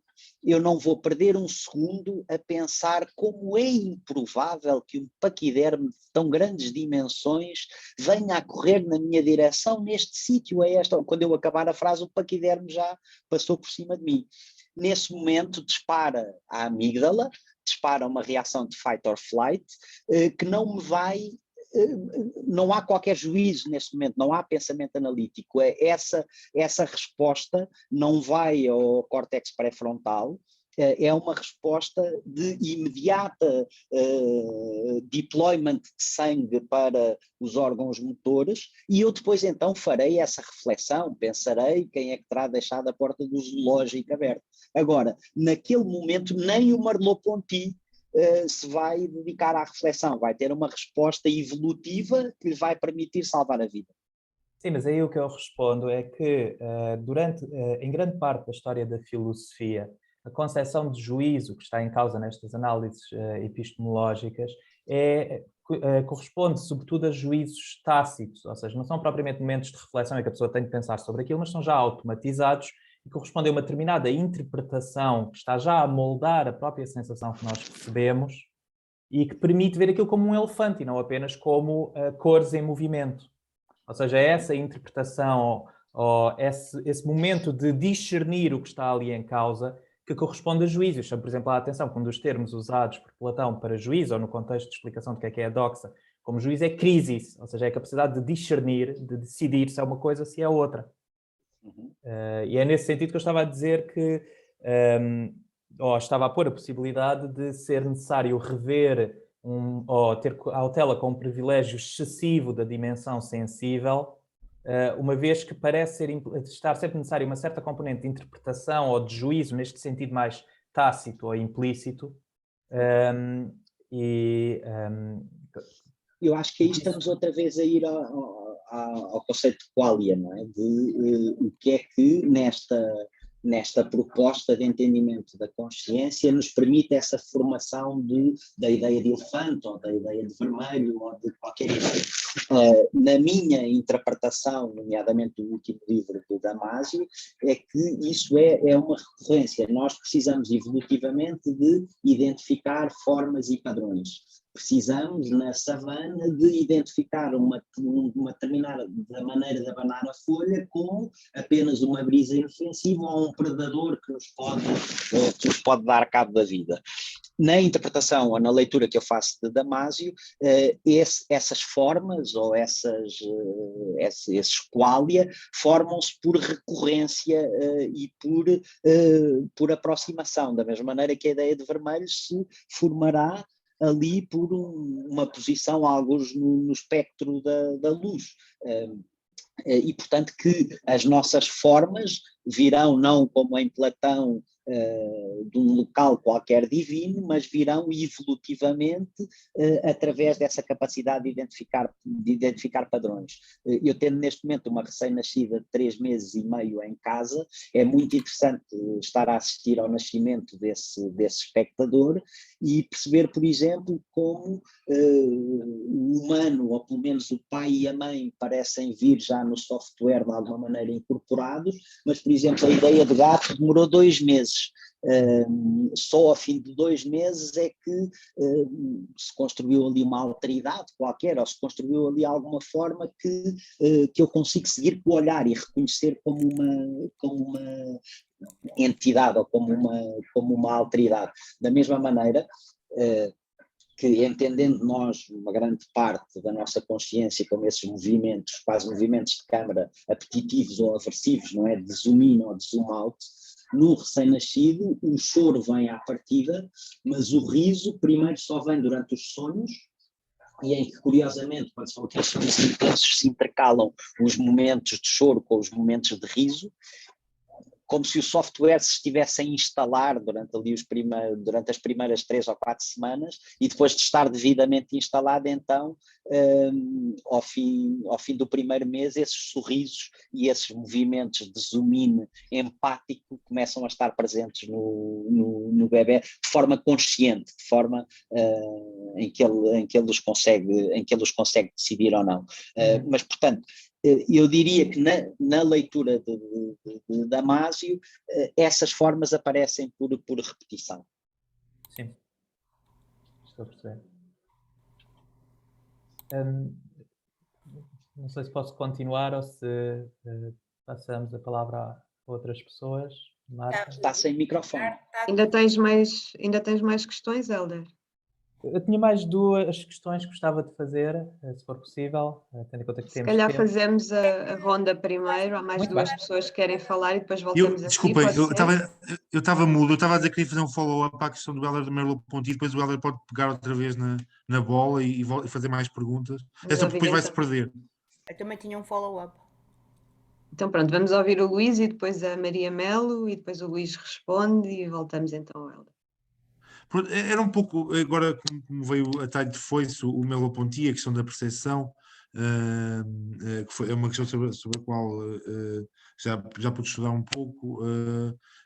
eu não vou perder um segundo a pensar como é improvável que um paquiderme de tão grandes dimensões venha a correr na minha direção neste sítio, quando eu acabar a frase o paquiderme já passou por cima de mim. Nesse momento dispara a amígdala, dispara uma reação de fight or flight, que não me vai... não há qualquer juízo nesse momento, não há pensamento analítico. Essa resposta não vai ao córtex pré-frontal, é uma resposta de imediata deployment de sangue para os órgãos motores, e eu depois então farei essa reflexão, pensarei quem é que terá deixado a porta do zoológico aberta. Agora, naquele momento, nem o Merleau-Ponty se vai dedicar à reflexão, vai ter uma resposta evolutiva que lhe vai permitir salvar a vida. Sim, mas aí o que eu respondo é que em grande parte da história da filosofia, a concepção de juízo que está em causa nestas análises epistemológicas corresponde sobretudo a juízos tácitos, ou seja, não são propriamente momentos de reflexão em que a pessoa tem de pensar sobre aquilo, mas são já automatizados e correspondem a uma determinada interpretação que está já a moldar a própria sensação que nós recebemos e que permite ver aquilo como um elefante e não apenas como cores em movimento. Ou seja, essa interpretação ou esse momento de discernir o que está ali em causa que corresponde a juízos. Chamo, por exemplo, a atenção que um dos termos usados por Platão para juízo, ou no contexto de explicação do que é a doxa, como juízo, é crisis, ou seja, é a capacidade de discernir, de decidir se é uma coisa, se é outra. E é nesse sentido que eu estava a dizer que, ou estava a pôr a possibilidade de ser necessário rever ou ter cautela com um privilégio excessivo da dimensão sensível, uma vez que parece estar sempre necessário uma certa componente de interpretação ou de juízo, neste sentido mais tácito ou implícito. Eu acho que aí estamos outra vez a ir ao conceito de qualia, não é? De o que é que nesta proposta de entendimento da consciência nos permite essa formação da ideia de elefante, ou da ideia de vermelho, ou de qualquer ideia. Na minha interpretação, nomeadamente do último livro do Damasio, é que isso é uma recorrência. Nós precisamos evolutivamente de identificar formas e padrões. Precisamos, na savana, de identificar uma determinada maneira de abanar a folha como apenas uma brisa inofensiva ou um predador que nos pode dar cabo da vida. Na interpretação ou na leitura que eu faço de Damasio, essas formas ou esses qualia formam-se por recorrência e por aproximação, da mesma maneira que a ideia de vermelho se formará ali por uma posição, alguns no espectro da luz. E, portanto, que as nossas formas virão não como em Platão, de um local qualquer divino, mas virão evolutivamente através dessa capacidade de identificar padrões. Eu tendo neste momento uma recém-nascida de 3 meses e meio em casa, é muito interessante estar a assistir ao nascimento desse espectador e perceber, por exemplo, como o humano, ou pelo menos o pai e a mãe, parecem vir já no software de alguma maneira incorporados, mas, por exemplo, a ideia de gato demorou 2 meses. Só ao fim de 2 meses é que se construiu ali uma alteridade qualquer, ou se construiu ali alguma forma que eu consigo seguir com o olhar e reconhecer como uma entidade ou como uma alteridade. Da mesma maneira que, entendendo nós uma grande parte da nossa consciência como esses movimentos, quase movimentos de câmara apetitivos ou aversivos, não é? De zoom in ou de zoom out, no recém-nascido o choro vem à partida, mas o riso primeiro só vem durante os sonhos, e em que, curiosamente, quando são aqueles sonhos intensos, se intercalam os momentos de choro com os momentos de riso, como se o software se estivesse a instalar durante as primeiras 3 ou 4 semanas, e depois de estar devidamente instalado, então, ao fim do primeiro mês, esses sorrisos e esses movimentos de zoom in empático começam a estar presentes no bebé de forma consciente, de forma em que ele os consegue decidir ou não. Mas, portanto, eu diria que na leitura de Damasio, essas formas aparecem por repetição. Sim, estou a perceber. Não sei se posso continuar ou se passamos a palavra a outras pessoas. Marta? Está sem microfone. Ainda tens mais questões, Hélder? Eu tinha mais 2 questões que gostava de fazer, se for possível, tendo em conta que temos Se calhar tempo. fazemos a ronda primeiro, há mais Muito 2 bem. pessoas que querem falar e depois voltamos a ti. Desculpem, pode ser? eu estava mudo, eu estava a dizer que queria fazer um follow-up à questão do Hélder do Merleau-Ponty, depois o Hélder pode pegar outra vez na bola e fazer mais perguntas. Vamos Essa ouvir depois vai-se então. perder. Eu também tinha um follow-up. Então pronto, vamos ouvir o Luís e depois a Maria Melo e depois o Luís responde e voltamos então ao Hélder. Era um pouco, agora como veio a talho de foice o Merleau-Ponty, a questão da percepção, que é uma questão sobre a qual já pude estudar um pouco,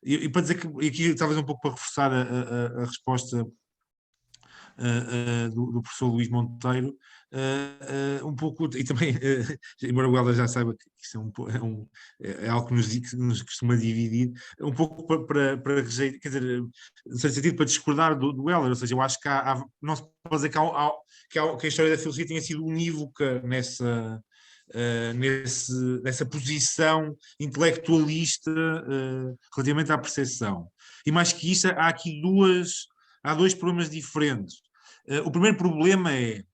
e para dizer que, e aqui talvez um pouco para reforçar a resposta do professor Luís Monteiro, um pouco, e também, embora o Hélder já saiba que isso é algo que nos costuma dividir, um pouco para quer dizer, no sentido para discordar do Hélder, ou seja, eu acho que não se pode dizer que a história da filosofia tenha sido unívoca nessa posição intelectualista relativamente à percepção. E mais que isso, há 2 problemas diferentes. O primeiro problema é,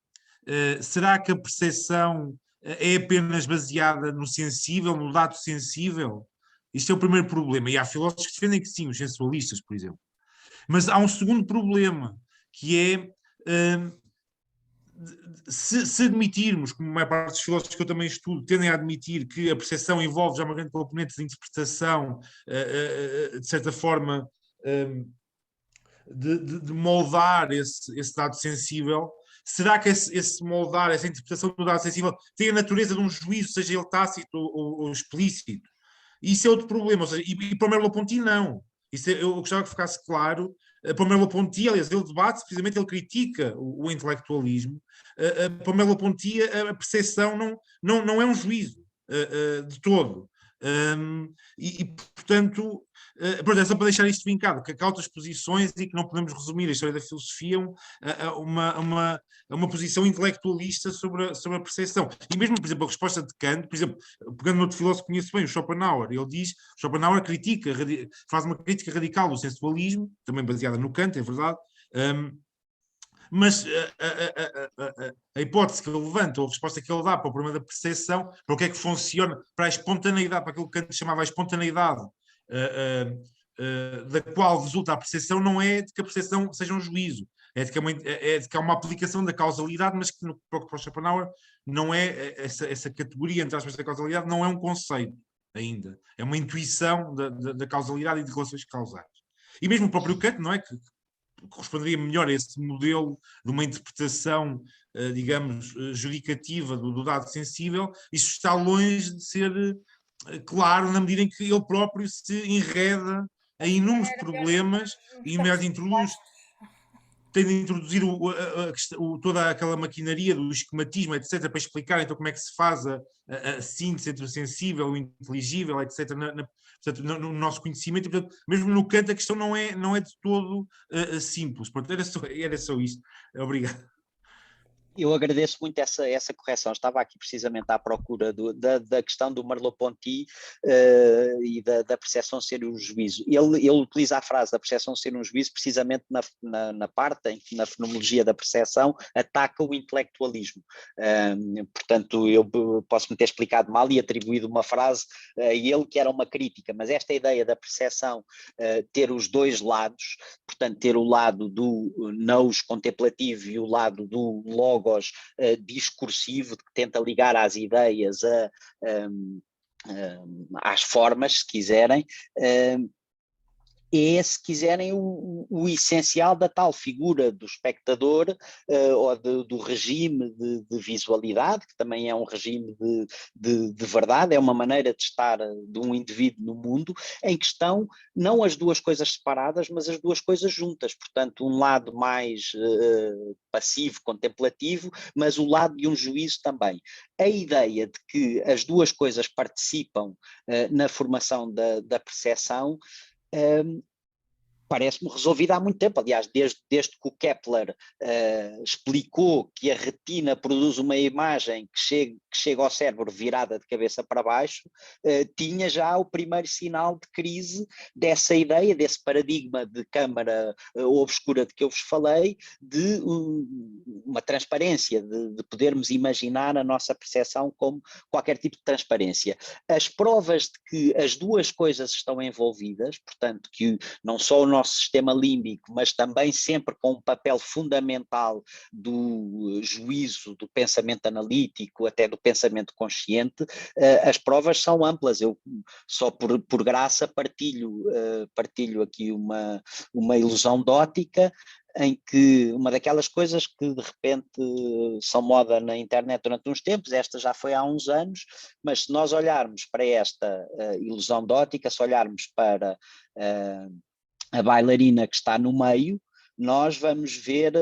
será que a percepção é apenas baseada no sensível, no dado sensível? Isto é o primeiro problema. E há filósofos que defendem que sim, os sensualistas, por exemplo. Mas há um segundo problema, que é se admitirmos, como a maior parte dos filósofos que eu também estudo tendem a admitir que a percepção envolve já uma grande componente de interpretação, de certa forma, de moldar esse dado sensível, será que esse moldar, essa interpretação do dado sensível tem a natureza de um juízo, seja ele tácito ou explícito? Isso é outro problema. Ou seja, e para o Merleau-Ponty não. Isso eu gostava que ficasse claro. Para o Merleau-Ponty, aliás, ele debate, precisamente ele critica o intelectualismo. Para o Merleau-Ponty a percepção não é um juízo de todo. Portanto, é só para deixar isto vincado, que há outras posições e que não podemos resumir a história da filosofia a uma posição intelectualista sobre a percepção. E mesmo, por exemplo, a resposta de Kant, por exemplo, pegando outro filósofo que conheço bem, o Schopenhauer, ele diz, Schopenhauer faz uma crítica radical do sensualismo, também baseada no Kant, é verdade, mas a hipótese que ele levanta, ou a resposta que ele dá para o problema da percepção, para o que é que funciona, para a espontaneidade, para aquilo que Kant chamava a espontaneidade, da qual resulta a percepção, não é de que a percepção seja um juízo, é de que há uma aplicação da causalidade, mas que para o Schopenhauer não é essa categoria, entre aspas, da causalidade, não é um conceito ainda, é uma intuição da causalidade e de relações causais. E mesmo o próprio Kant, não é? Que corresponderia melhor a esse modelo de uma interpretação, digamos, judicativa do dado sensível, isso está longe de ser claro na medida em que ele próprio se enreda em inúmeros problemas e tem de introduzir toda aquela maquinaria do esquematismo, etc., para explicar então como é que se faz a síntese entre o sensível, o inteligível, etc., portanto, no nosso conhecimento. E, portanto, mesmo no Kant a questão não é de todo simples. Portanto, era só isto. Obrigado. Eu agradeço muito essa correção. Estava aqui precisamente à procura da questão do Merleau-Ponty e da percepção ser um juízo. Ele utiliza a frase da percepção ser um juízo precisamente na parte em que, na fenomenologia da percepção, ataca o intelectualismo. Portanto, eu posso-me ter explicado mal e atribuído uma frase a ele que era uma crítica, mas esta ideia da percepção ter os dois lados, portanto, ter o lado do nous contemplativo e o lado do logo discursivo, que tenta ligar às ideias às formas, se quiserem, é, se quiserem, o essencial da tal figura do espectador ou do regime de visualidade, que também é um regime de verdade, é uma maneira de estar de um indivíduo no mundo, em que estão não as duas coisas separadas, mas as duas coisas juntas, portanto um lado mais passivo, contemplativo, mas o lado de um juízo também. A ideia de que as duas coisas participam na formação da percepção parece-me resolvida há muito tempo. Aliás, desde que o Kepler explicou que a retina produz uma imagem que chega ao cérebro virada de cabeça para baixo, tinha já o primeiro sinal de crise dessa ideia, desse paradigma de câmara obscura de que eu vos falei, de uma transparência, de podermos imaginar a nossa percepção como qualquer tipo de transparência. As provas de que as duas coisas estão envolvidas, portanto, que não só o nosso sistema límbico, mas também sempre com um papel fundamental do juízo, do pensamento analítico, até do pensamento consciente, as provas são amplas. Eu só por graça partilho aqui uma ilusão de ótica, em que uma daquelas coisas que de repente são moda na internet durante uns tempos, esta já foi há uns anos, mas se nós olharmos para esta ilusão de ótica, se olharmos para a bailarina que está no meio, nós vamos ver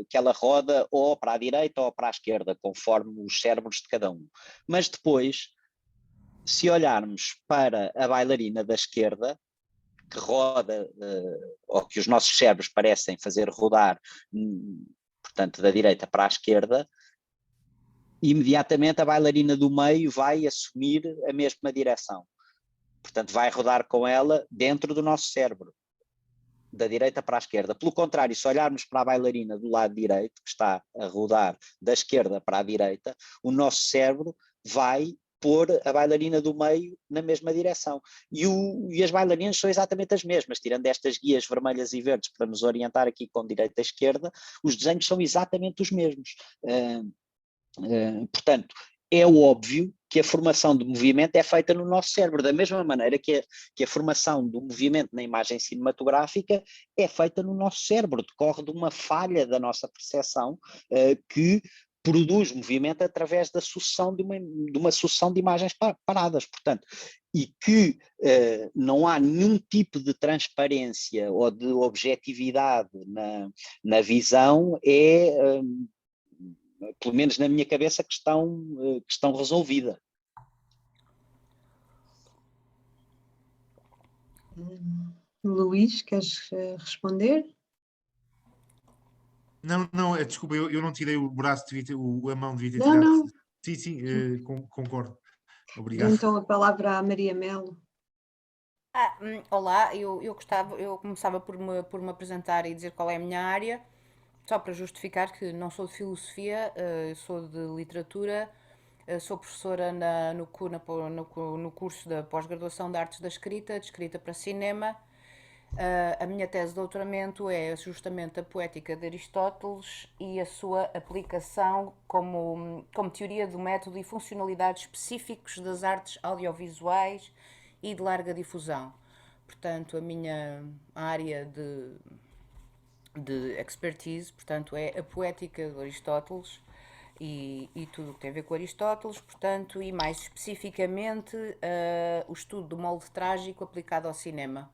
que ela roda ou para a direita ou para a esquerda, conforme os cérebros de cada um. Mas depois, se olharmos para a bailarina da esquerda, que roda, ou que os nossos cérebros parecem fazer rodar, portanto, da direita para a esquerda, imediatamente a bailarina do meio vai assumir a mesma direção. Portanto, vai rodar com ela dentro do nosso cérebro. da direita para a esquerda. Pelo contrário, se olharmos para a bailarina do lado direito, que está a rodar da esquerda para a direita, o nosso cérebro vai pôr a bailarina do meio na mesma direção. E as bailarinas são exatamente as mesmas, tirando estas guias vermelhas e verdes para nos orientar aqui com direita e esquerda, os desenhos são exatamente os mesmos. Portanto, é óbvio que a formação do movimento é feita no nosso cérebro, da mesma maneira que a formação do movimento na imagem cinematográfica é feita no nosso cérebro, decorre de uma falha da nossa percepção que produz movimento através da sucessão de uma sucessão de imagens paradas, portanto, e que não há nenhum tipo de transparência ou de objetividade na visão, pelo menos na minha cabeça, questão resolvida. Luís, queres responder? Não, desculpa, eu não tirei o braço, a mão devia ter Não, tirado. não. Sim, concordo. Obrigado. Então a palavra à Maria Melo. Olá, eu começava por me apresentar e dizer qual é a minha área, só para justificar que não sou de filosofia, sou de literatura, sou professora no curso da pós-graduação de Artes da Escrita, de Escrita para Cinema. A minha tese de doutoramento é justamente a poética de Aristóteles e a sua aplicação como teoria do método e funcionalidades específicos das artes audiovisuais e de larga difusão. Portanto, a minha área de expertise, portanto, é a poética de Aristóteles e tudo o que tem a ver com Aristóteles, portanto, e mais especificamente o estudo do molde trágico aplicado ao cinema.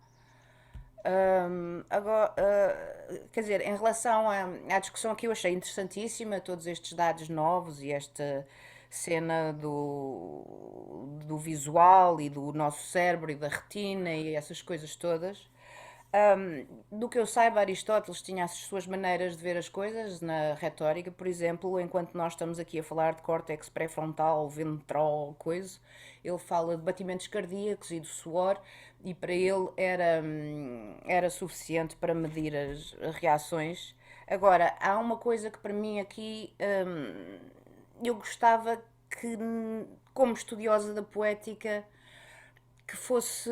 Agora, quer dizer, em relação à discussão que eu achei interessantíssima, todos estes dados novos e esta cena do visual e do nosso cérebro e da retina e essas coisas todas. Do que eu saiba, Aristóteles tinha as suas maneiras de ver as coisas na retórica, por exemplo, enquanto nós estamos aqui a falar de córtex pré-frontal, ventral, coisa, ele fala de batimentos cardíacos e do suor, e para ele era suficiente para medir as reações. Agora, há uma coisa que para mim aqui eu gostava que, como estudiosa da poética, que fosse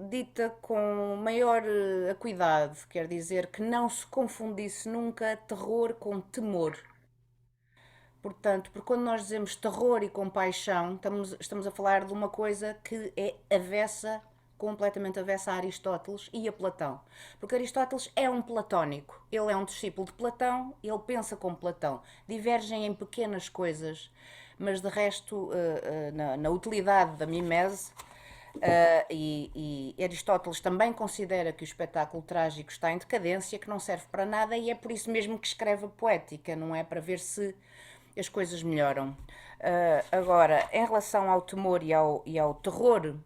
dita com maior acuidado, quer dizer, que não se confundisse nunca terror com temor. Portanto, porque quando nós dizemos terror e compaixão, estamos a falar de uma coisa que é completamente avessa a Aristóteles e a Platão. Porque Aristóteles é um platónico, ele é um discípulo de Platão, ele pensa como Platão. Divergem em pequenas coisas, mas de resto, na utilidade da mimese, e Aristóteles também considera que o espetáculo trágico está em decadência, que não serve para nada, e é por isso mesmo que escreve a poética, não é? Para ver se as coisas melhoram. Agora, em relação ao temor e ao terror,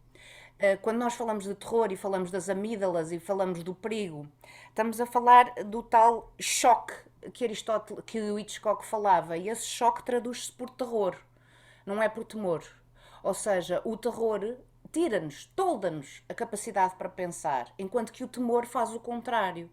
quando nós falamos de terror e falamos das amígdalas e falamos do perigo, estamos a falar do tal choque que o Hitchcock falava, e esse choque traduz-se por terror, não é por temor. Ou seja, o terror tira-nos, tolda-nos a capacidade para pensar, enquanto que o temor faz o contrário.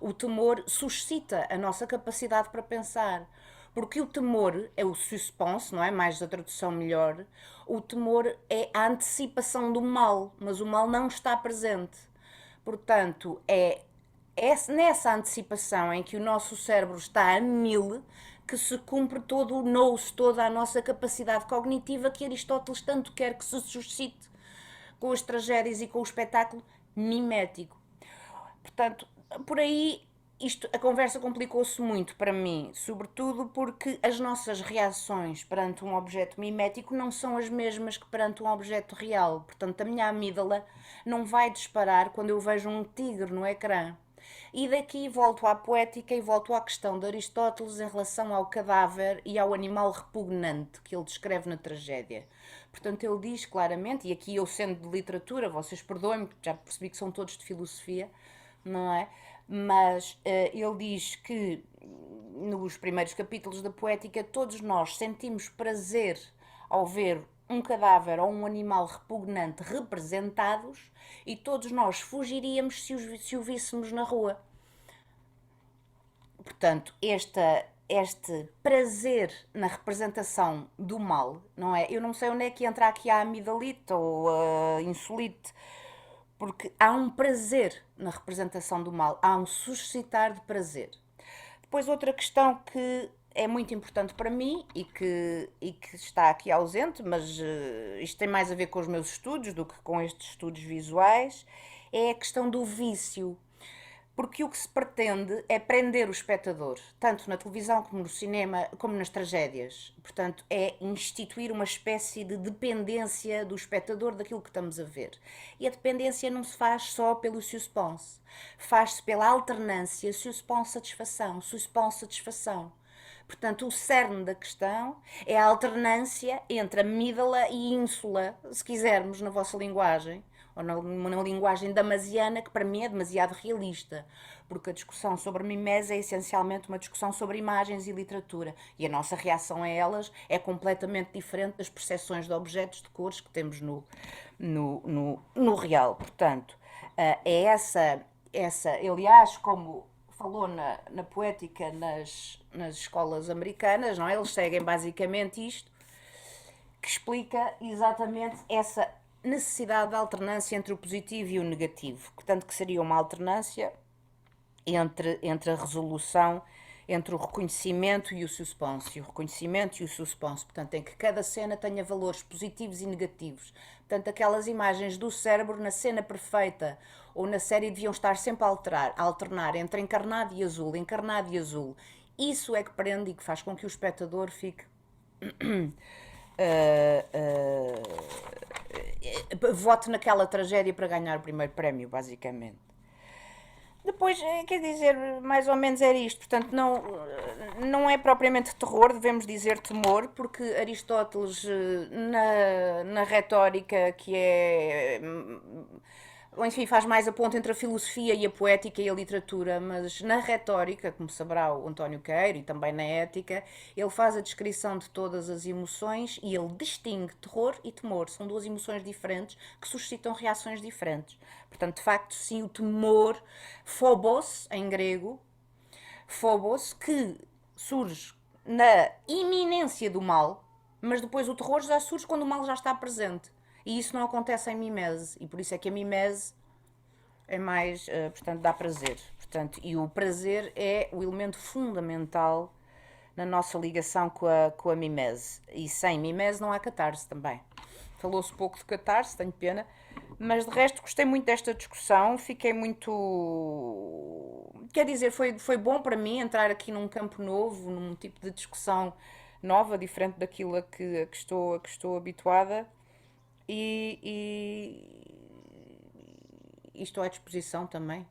O temor suscita a nossa capacidade para pensar, porque o temor é o suspense, não é? Mais a tradução melhor. O temor é a antecipação do mal, mas o mal não está presente. Portanto, é nessa antecipação em que o nosso cérebro está a 1000 que se cumpre todo o nous, toda a nossa capacidade cognitiva que Aristóteles tanto quer que se suscite com as tragédias e com o espetáculo mimético. Portanto, por aí a conversa complicou-se muito para mim, sobretudo porque as nossas reações perante um objeto mimético não são as mesmas que perante um objeto real. Portanto, a minha amígdala não vai disparar quando eu vejo um tigre no ecrã. E daqui volto à poética e volto à questão de Aristóteles em relação ao cadáver e ao animal repugnante que ele descreve na tragédia. Portanto, ele diz claramente, e aqui eu sendo de literatura, vocês perdoem-me, já percebi que são todos de filosofia, não é? Mas ele diz que nos primeiros capítulos da poética todos nós sentimos prazer ao ver um cadáver ou um animal repugnante representados e todos nós fugiríamos se o víssemos na rua. Portanto, este prazer na representação do mal, não é? Eu não sei onde é que entra aqui a amidalite ou a insulite, porque há um prazer na representação do mal, há um suscitar de prazer. Depois outra questão que é muito importante para mim e que está aqui ausente, mas isto tem mais a ver com os meus estudos do que com estes estudos visuais, é a questão do vício. Porque o que se pretende é prender o espectador, tanto na televisão como no cinema, como nas tragédias. Portanto, é instituir uma espécie de dependência do espectador daquilo que estamos a ver. E a dependência não se faz só pelo suspense, faz-se pela alternância suspense-satisfação, suspense-satisfação. Portanto, o cerne da questão é a alternância entre amígdala e ínsula, se quisermos, na vossa linguagem, ou na linguagem damasiana, que para mim é demasiado realista, porque a discussão sobre mimese é essencialmente uma discussão sobre imagens e literatura, e a nossa reação a elas é completamente diferente das percepções de objetos de cores que temos no real. Portanto, é essa, aliás, como falou na poética nas escolas americanas, não é? Eles seguem basicamente isto, que explica exatamente essa necessidade de alternância entre o positivo e o negativo. Portanto, que seria uma alternância entre a resolução, entre o reconhecimento e o suspense, o reconhecimento e o suspense. Portanto, em que cada cena tenha valores positivos e negativos. Portanto, aquelas imagens do cérebro na cena perfeita ou na série deviam estar sempre a alternar entre encarnado e azul, encarnado e azul. Isso é que prende e que faz com que o espectador fique vote naquela tragédia para ganhar o primeiro prémio, basicamente. Depois, quer dizer, mais ou menos era isto. Portanto, não é propriamente terror, devemos dizer temor, porque Aristóteles, na retórica, que é... Enfim, faz mais a ponte entre a filosofia e a poética e a literatura, mas na retórica, como saberá o António Queiro, e também na ética, ele faz a descrição de todas as emoções e ele distingue terror e temor. São duas emoções diferentes que suscitam reações diferentes. Portanto, de facto, sim, o temor, phobos, em grego, phobos, que surge na iminência do mal, mas depois o terror já surge quando o mal já está presente. E isso não acontece em mimese. E por isso é que a mimese é mais, portanto, dá prazer. Portanto, e o prazer é o elemento fundamental na nossa ligação com a mimese. E sem mimese não há catarse também. Falou-se pouco de catarse, tenho pena. Mas de resto gostei muito desta discussão. Fiquei muito... Quer dizer, foi bom para mim entrar aqui num campo novo, num tipo de discussão nova, diferente daquilo a que estou habituada. E estou à disposição também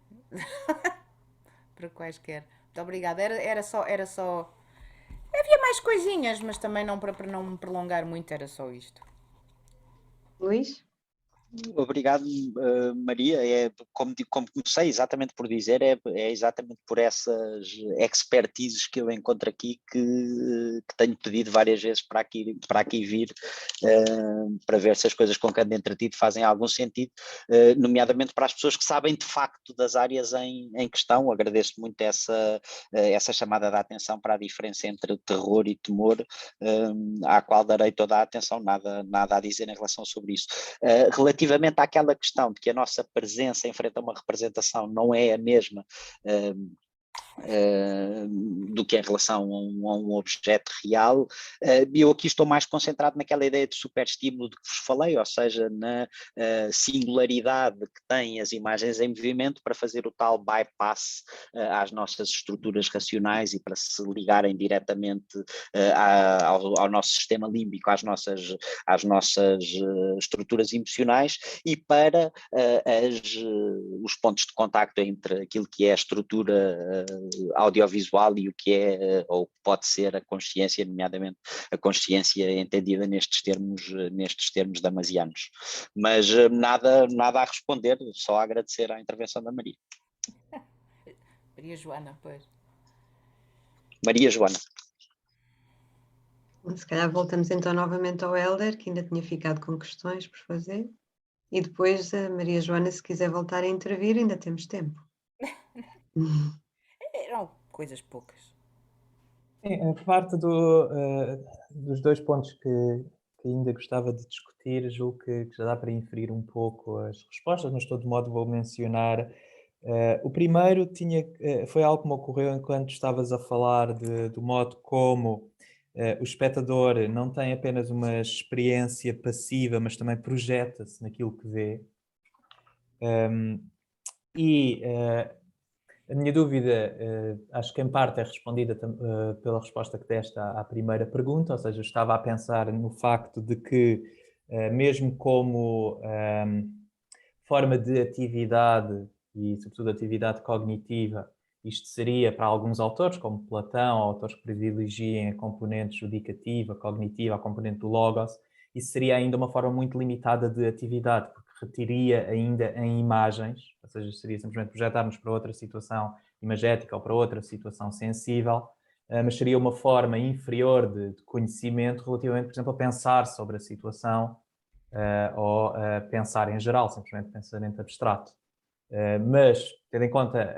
para quaisquer. Muito obrigada. Era só. Havia mais coisinhas, mas também não para não me prolongar muito, era só isto. Luís? Obrigado, Maria. Como comecei exatamente por dizer, é exatamente por essas expertises que eu encontro aqui que tenho pedido várias vezes para aqui vir, para ver se as coisas com que ando entretido fazem algum sentido, nomeadamente para as pessoas que sabem de facto das áreas em questão. Agradeço muito essa chamada de atenção para a diferença entre terror e temor, à qual darei toda a atenção, nada a dizer em relação sobre isso. Relativamente àquela questão de que a nossa presença em frente a uma representação não é a mesma do que em relação a um objeto real, eu aqui estou mais concentrado naquela ideia de superestímulo de que vos falei, ou seja, na singularidade que têm as imagens em movimento para fazer o tal bypass às nossas estruturas racionais e para se ligarem diretamente ao nosso sistema límbico, às nossas estruturas emocionais e para os pontos de contacto entre aquilo que é a estrutura audiovisual e o que é ou pode ser a consciência, nomeadamente a consciência entendida nestes termos damasianos. Mas nada a responder, só a agradecer à intervenção da Maria. Maria Joana, pois. Maria Joana. Se calhar voltamos então novamente ao Hélder, que ainda tinha ficado com questões por fazer. E depois a Maria Joana, se quiser voltar a intervir, ainda temos tempo. Eram coisas poucas. A parte dos dois pontos que ainda gostava de discutir, julgo que já dá para inferir um pouco as respostas, mas de todo modo vou mencionar. O primeiro foi algo que me ocorreu enquanto estavas a falar do modo como o espectador não tem apenas uma experiência passiva, mas também projeta-se naquilo que vê. A minha dúvida, acho que em parte é respondida pela resposta que deste à primeira pergunta, ou seja, eu estava a pensar no facto de que, mesmo como forma de atividade, e sobretudo atividade cognitiva, isto seria para alguns autores, como Platão, autores que privilegiem a componente judicativa, cognitiva, a componente do logos, isso seria ainda uma forma muito limitada de atividade, porque retiria ainda em imagens, ou seja, seria simplesmente projetarmos para outra situação imagética ou para outra situação sensível, mas seria uma forma inferior de conhecimento relativamente, por exemplo, a pensar sobre a situação ou pensar em geral, simplesmente pensamento abstrato. Mas, tendo em conta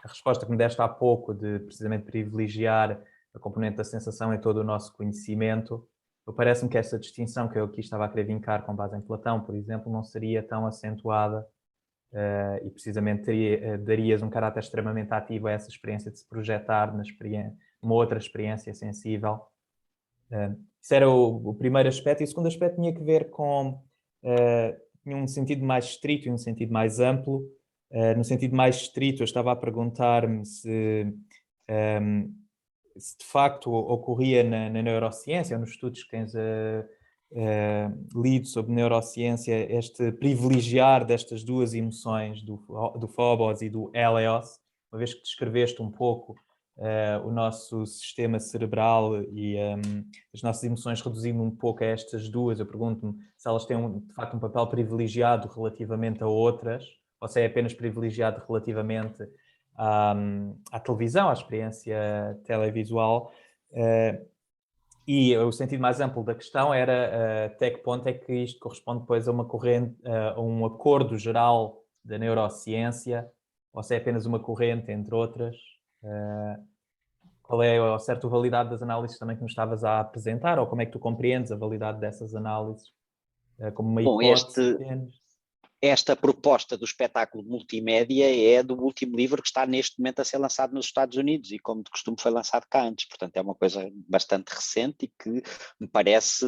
a resposta que me deste há pouco de precisamente privilegiar a componente da sensação em todo o nosso conhecimento, parece-me que essa distinção que eu aqui estava a querer vincar com base em Platão, por exemplo, não seria tão acentuada e precisamente darias um caráter extremamente ativo a essa experiência de se projetar numa outra experiência sensível. Isso era o primeiro aspecto. E o segundo aspecto tinha que ver com tinha um sentido mais estrito e um sentido mais amplo. No sentido mais estrito, eu estava a perguntar-me se de facto ocorria na neurociência, ou nos estudos que tens lido sobre neurociência, este privilegiar destas duas emoções, do phobos e do eleos, uma vez que descreveste um pouco o nosso sistema cerebral e as nossas emoções reduzindo um pouco a estas duas, eu pergunto-me se elas têm de facto um papel privilegiado relativamente a outras, ou se é apenas privilegiado relativamente à televisão, à experiência televisual. E o sentido mais amplo da questão era até que ponto é que isto corresponde depois a uma corrente, a um acordo geral da neurociência, ou se é apenas uma corrente entre outras. Qual é, ao certo, a validade das análises também que nos estavas a apresentar, ou como é que tu compreendes a validade dessas análises como uma hipótese apenas? Esta proposta do espetáculo multimédia é do último livro que está neste momento a ser lançado nos Estados Unidos e, como de costume, foi lançado cá antes. Portanto, é uma coisa bastante recente e que me parece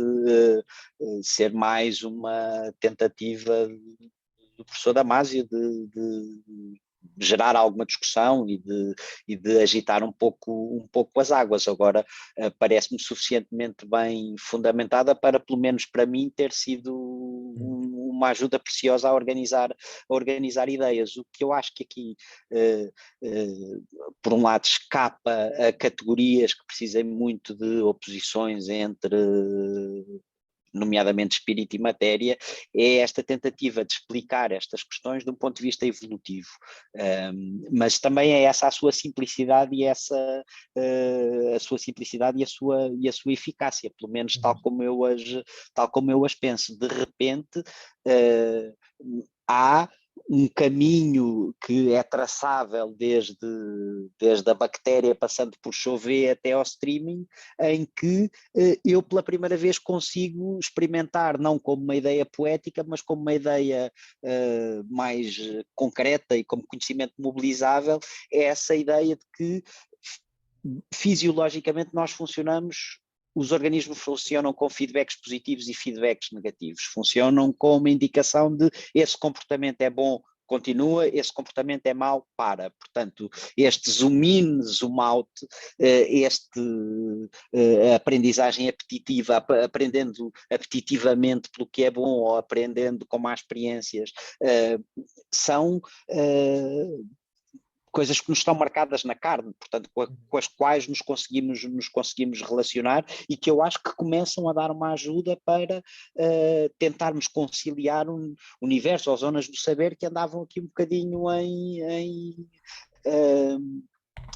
ser mais uma tentativa do professor Damásio de gerar alguma discussão e de agitar um pouco as águas. Agora, parece-me suficientemente bem fundamentada para, pelo menos para mim, ter sido uma ajuda preciosa a organizar ideias. O que eu acho que aqui, por um lado, escapa a categorias que precisem muito de oposições entre nomeadamente espírito e matéria, é esta tentativa de explicar estas questões de um ponto de vista evolutivo. Mas também é essa a sua simplicidade e a sua simplicidade e a sua eficácia, pelo menos tal como eu as penso. De repente, há um caminho que é traçável desde a bactéria, passando por Chauvet até ao streaming, em que eu pela primeira vez consigo experimentar, não como uma ideia poética, mas como uma ideia mais concreta e como conhecimento mobilizável, é essa ideia de que fisiologicamente nós funcionamos. Os organismos funcionam com feedbacks positivos e feedbacks negativos, funcionam com uma indicação de esse comportamento é bom, continua, esse comportamento é mau, para. Portanto, este zoom in, zoom out, aprendizagem apetitiva, aprendendo apetitivamente pelo que é bom ou aprendendo com más experiências, são coisas que nos estão marcadas na carne, portanto, com as quais nos conseguimos relacionar e que eu acho que começam a dar uma ajuda para tentarmos conciliar um universo ou zonas do saber que andavam aqui um bocadinho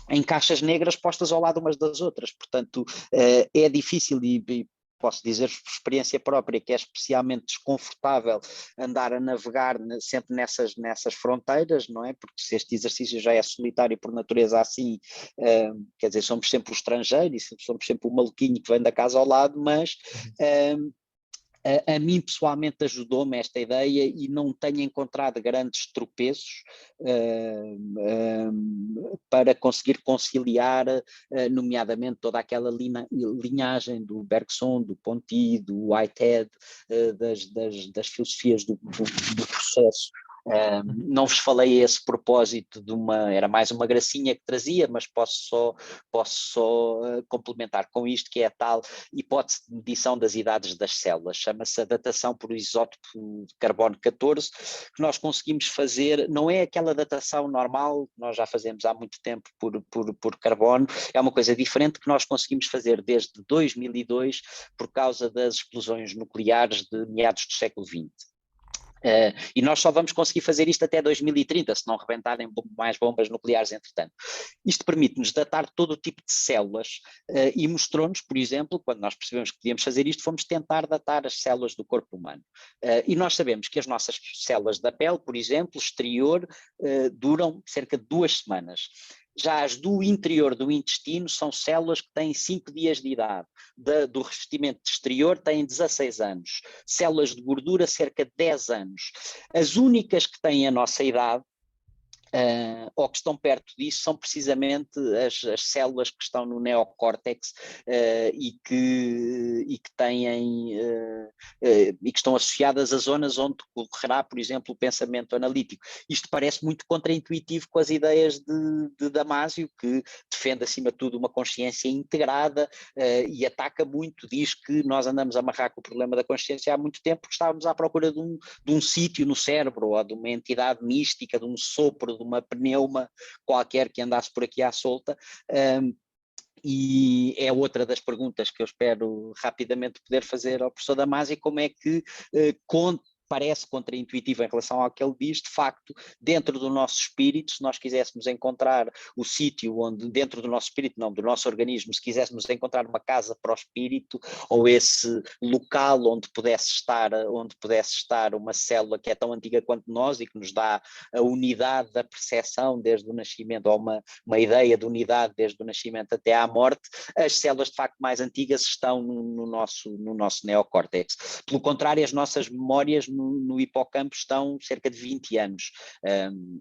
em caixas negras postas ao lado umas das outras. Portanto, é difícil e posso dizer por experiência própria que é especialmente desconfortável andar a navegar sempre nessas fronteiras, não é? Porque se este exercício já é solitário por natureza assim, quer dizer, somos sempre o estrangeiro e somos sempre o maluquinho que vem da casa ao lado, mas a mim pessoalmente ajudou-me esta ideia e não tenho encontrado grandes tropeços para conseguir conciliar, nomeadamente toda aquela linhagem do Bergson, do Ponty, do Whitehead, das filosofias do processo. Não vos falei a esse propósito era mais uma gracinha que trazia, mas posso só complementar com isto, que é a tal hipótese de medição das idades das células, chama-se a datação por isótopo de carbono 14, que nós conseguimos fazer, não é aquela datação normal, que nós já fazemos há muito tempo por carbono, é uma coisa diferente que nós conseguimos fazer desde 2002 por causa das explosões nucleares de meados do século XX. E nós só vamos conseguir fazer isto até 2030, se não rebentarem mais bombas nucleares entretanto. Isto permite-nos datar todo o tipo de células e mostrou-nos, por exemplo, quando nós percebemos que podíamos fazer isto, fomos tentar datar as células do corpo humano. E nós sabemos que as nossas células da pele, por exemplo, exterior, duram cerca de 2 semanas. Já as do interior do intestino são células que têm 5 dias de idade, do revestimento exterior têm 16 anos, células de gordura cerca de 10 anos. As únicas que têm a nossa idade, ou que estão perto disso, são precisamente as células que estão no neocórtex e que têm e que estão associadas a zonas onde ocorrerá, por exemplo, o pensamento analítico. Isto parece muito contraintuitivo com as ideias de Damasio, que defende acima de tudo uma consciência integrada e ataca muito, diz que nós andamos a amarrar com o problema da consciência há muito tempo porque estávamos à procura de um sítio no cérebro ou de uma entidade mística, de um sopro, de uma pneuma qualquer que andasse por aqui à solta, e é outra das perguntas que eu espero rapidamente poder fazer ao professor Damasio, como é que parece contraintuitivo em relação ao que ele diz, de facto, dentro do nosso espírito, se nós quiséssemos encontrar o sítio onde, dentro do nosso espírito, não, do nosso organismo, se quiséssemos encontrar uma casa para o espírito, ou esse local onde pudesse estar uma célula que é tão antiga quanto nós e que nos dá a unidade da percepção desde o nascimento, ou uma ideia de unidade desde o nascimento até à morte, as células de facto mais antigas estão no nosso neocórtex. Pelo contrário, as nossas memórias no hipocampo estão cerca de 20 anos.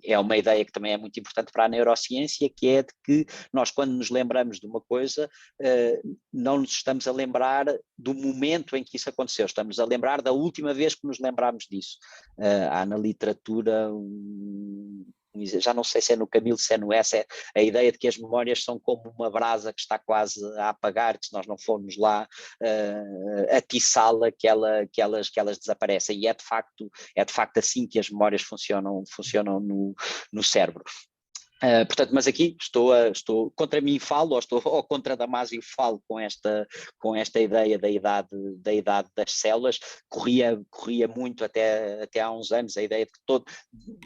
É uma ideia que também é muito importante para a neurociência, que é de que nós, quando nos lembramos de uma coisa, não nos estamos a lembrar do momento em que isso aconteceu, estamos a lembrar da última vez que nos lembrámos disso. Há na literatura já não sei se é no Camilo, se é no S, é a ideia de que as memórias são como uma brasa que está quase a apagar, que se nós não formos lá atiçá-la, que elas desaparecem, e é de facto assim que as memórias funcionam no cérebro. Portanto, mas aqui estou contra mim falo, ou contra Damasio falo com esta ideia da idade das células. Corria muito até há uns anos a ideia de que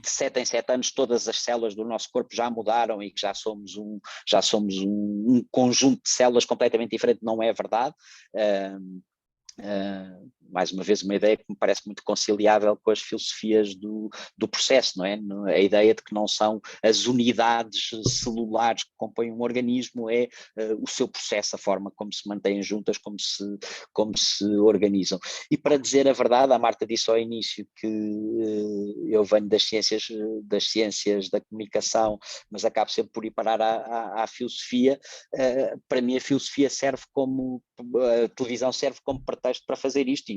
de 7 em 7 anos todas as células do nosso corpo já mudaram e que já somos um conjunto de células completamente diferente. Não é verdade. Mais uma vez, uma ideia que me parece muito conciliável com as filosofias do processo, não é? A ideia de que não são as unidades celulares que compõem um organismo, é o seu processo, a forma como se mantêm juntas, como se organizam. E para dizer a verdade, a Marta disse ao início que eu venho das ciências da comunicação, mas acabo sempre por ir parar à filosofia. Para mim a filosofia serve como, a televisão serve como pretexto para fazer isto, e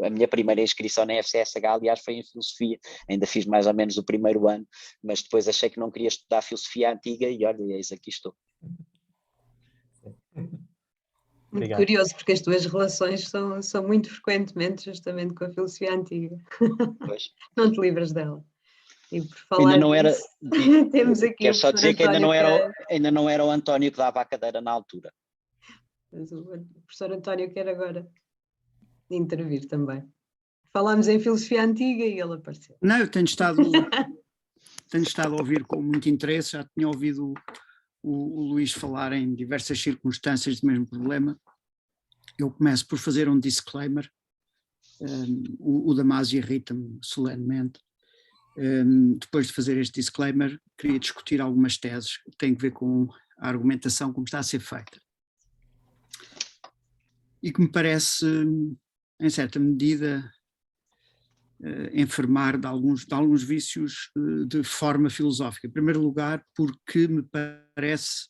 a minha primeira inscrição na FCSH, aliás, foi em filosofia. Ainda fiz mais ou menos o primeiro ano, mas depois achei que não queria estudar filosofia antiga e olha, eis aqui estou. Muito curioso, porque as tuas relações são muito frequentemente justamente com a filosofia antiga. Pois. Não te livras dela. E por falar ainda não disso, era, temos aqui quero só dizer que ainda não era o António que dava a cadeira na altura. Mas o professor António quer agora intervir também. Falámos em filosofia antiga e ele apareceu. Não, eu tenho estado a ouvir com muito interesse, já tinha ouvido o Luís falar em diversas circunstâncias do mesmo problema, eu começo por fazer um disclaimer. O Damasio irrita-me solenemente. Depois de fazer este disclaimer, queria discutir algumas teses que têm a ver com a argumentação como está a ser feita. E que me parece, em certa medida, enfermar de alguns vícios de forma filosófica. Em primeiro lugar, porque me parece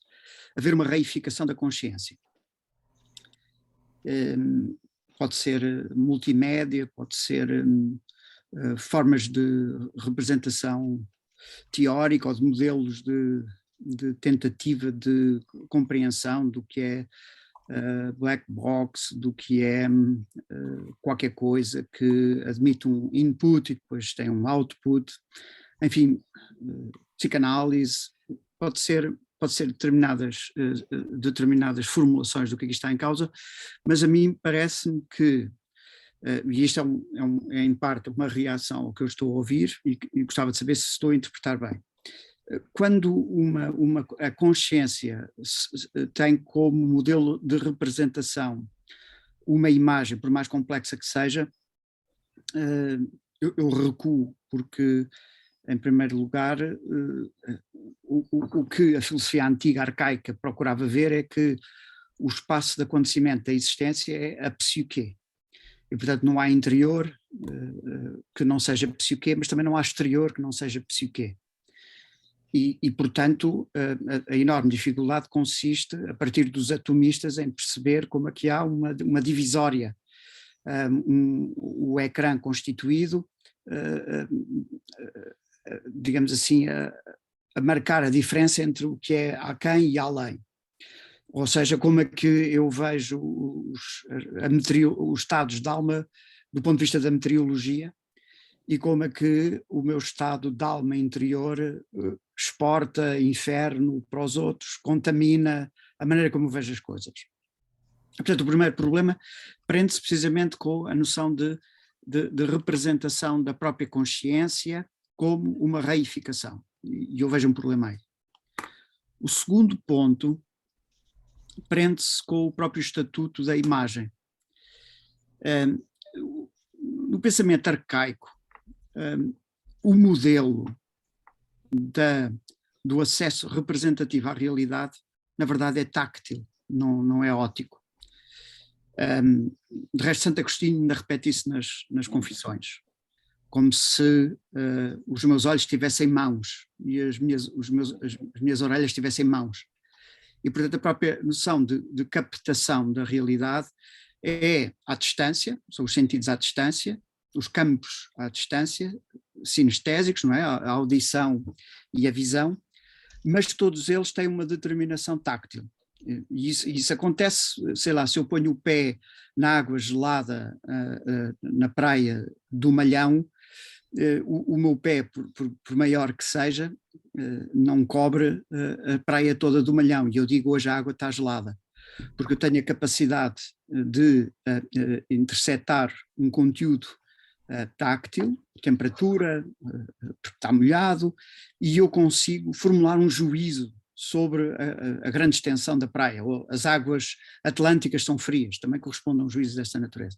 haver uma reificação da consciência. Pode ser multimédia, pode ser formas de representação teórica ou de modelos de tentativa de compreensão do que é black box, do que é qualquer coisa que admite um input e depois tem um output, enfim, psicanálise, pode ser determinadas formulações do que aqui está em causa, mas a mim parece-me que, e isto é em parte uma reação ao que eu estou a ouvir e gostava de saber se estou a interpretar bem. Quando a consciência tem como modelo de representação uma imagem, por mais complexa que seja, eu recuo, porque, em primeiro lugar, o que a filosofia antiga arcaica procurava ver é que o espaço de acontecimento da existência é a psique. E, portanto, não há interior que não seja psique, mas também não há exterior que não seja psique. E portanto, a enorme dificuldade consiste, a partir dos atomistas, em perceber como aqui há uma divisória, o ecrã constituído, digamos assim, a marcar a diferença entre o que é aquém e além. Ou seja, como é que eu vejo os estados de alma do ponto de vista da meteorologia, e como é que o meu estado de alma interior exporta inferno para os outros, contamina a maneira como eu vejo as coisas. Portanto, o primeiro problema prende-se precisamente com a noção de representação da própria consciência como uma reificação, e eu vejo um problema aí. O segundo ponto prende-se com o próprio estatuto da imagem. No pensamento arcaico, o modelo do acesso representativo à realidade, na verdade, é táctil, não é óptico. De resto, Santo Agostinho ainda repete isso nas Confissões, como se os meus olhos tivessem mãos e as minhas orelhas tivessem mãos. E, portanto, a própria noção de captação da realidade é à distância, são os sentidos à distância, os campos à distância, sinestésicos, não é? A audição e a visão, mas todos eles têm uma determinação táctil. E isso acontece, sei lá, se eu ponho o pé na água gelada na praia do Malhão, o meu pé, por maior que seja, não cobre a praia toda do Malhão, e eu digo hoje a água está gelada, porque eu tenho a capacidade de interceptar um conteúdo táctil, temperatura, está molhado, e eu consigo formular um juízo sobre a grande extensão da praia. Ou as águas atlânticas são frias, também correspondem a um juízo desta natureza.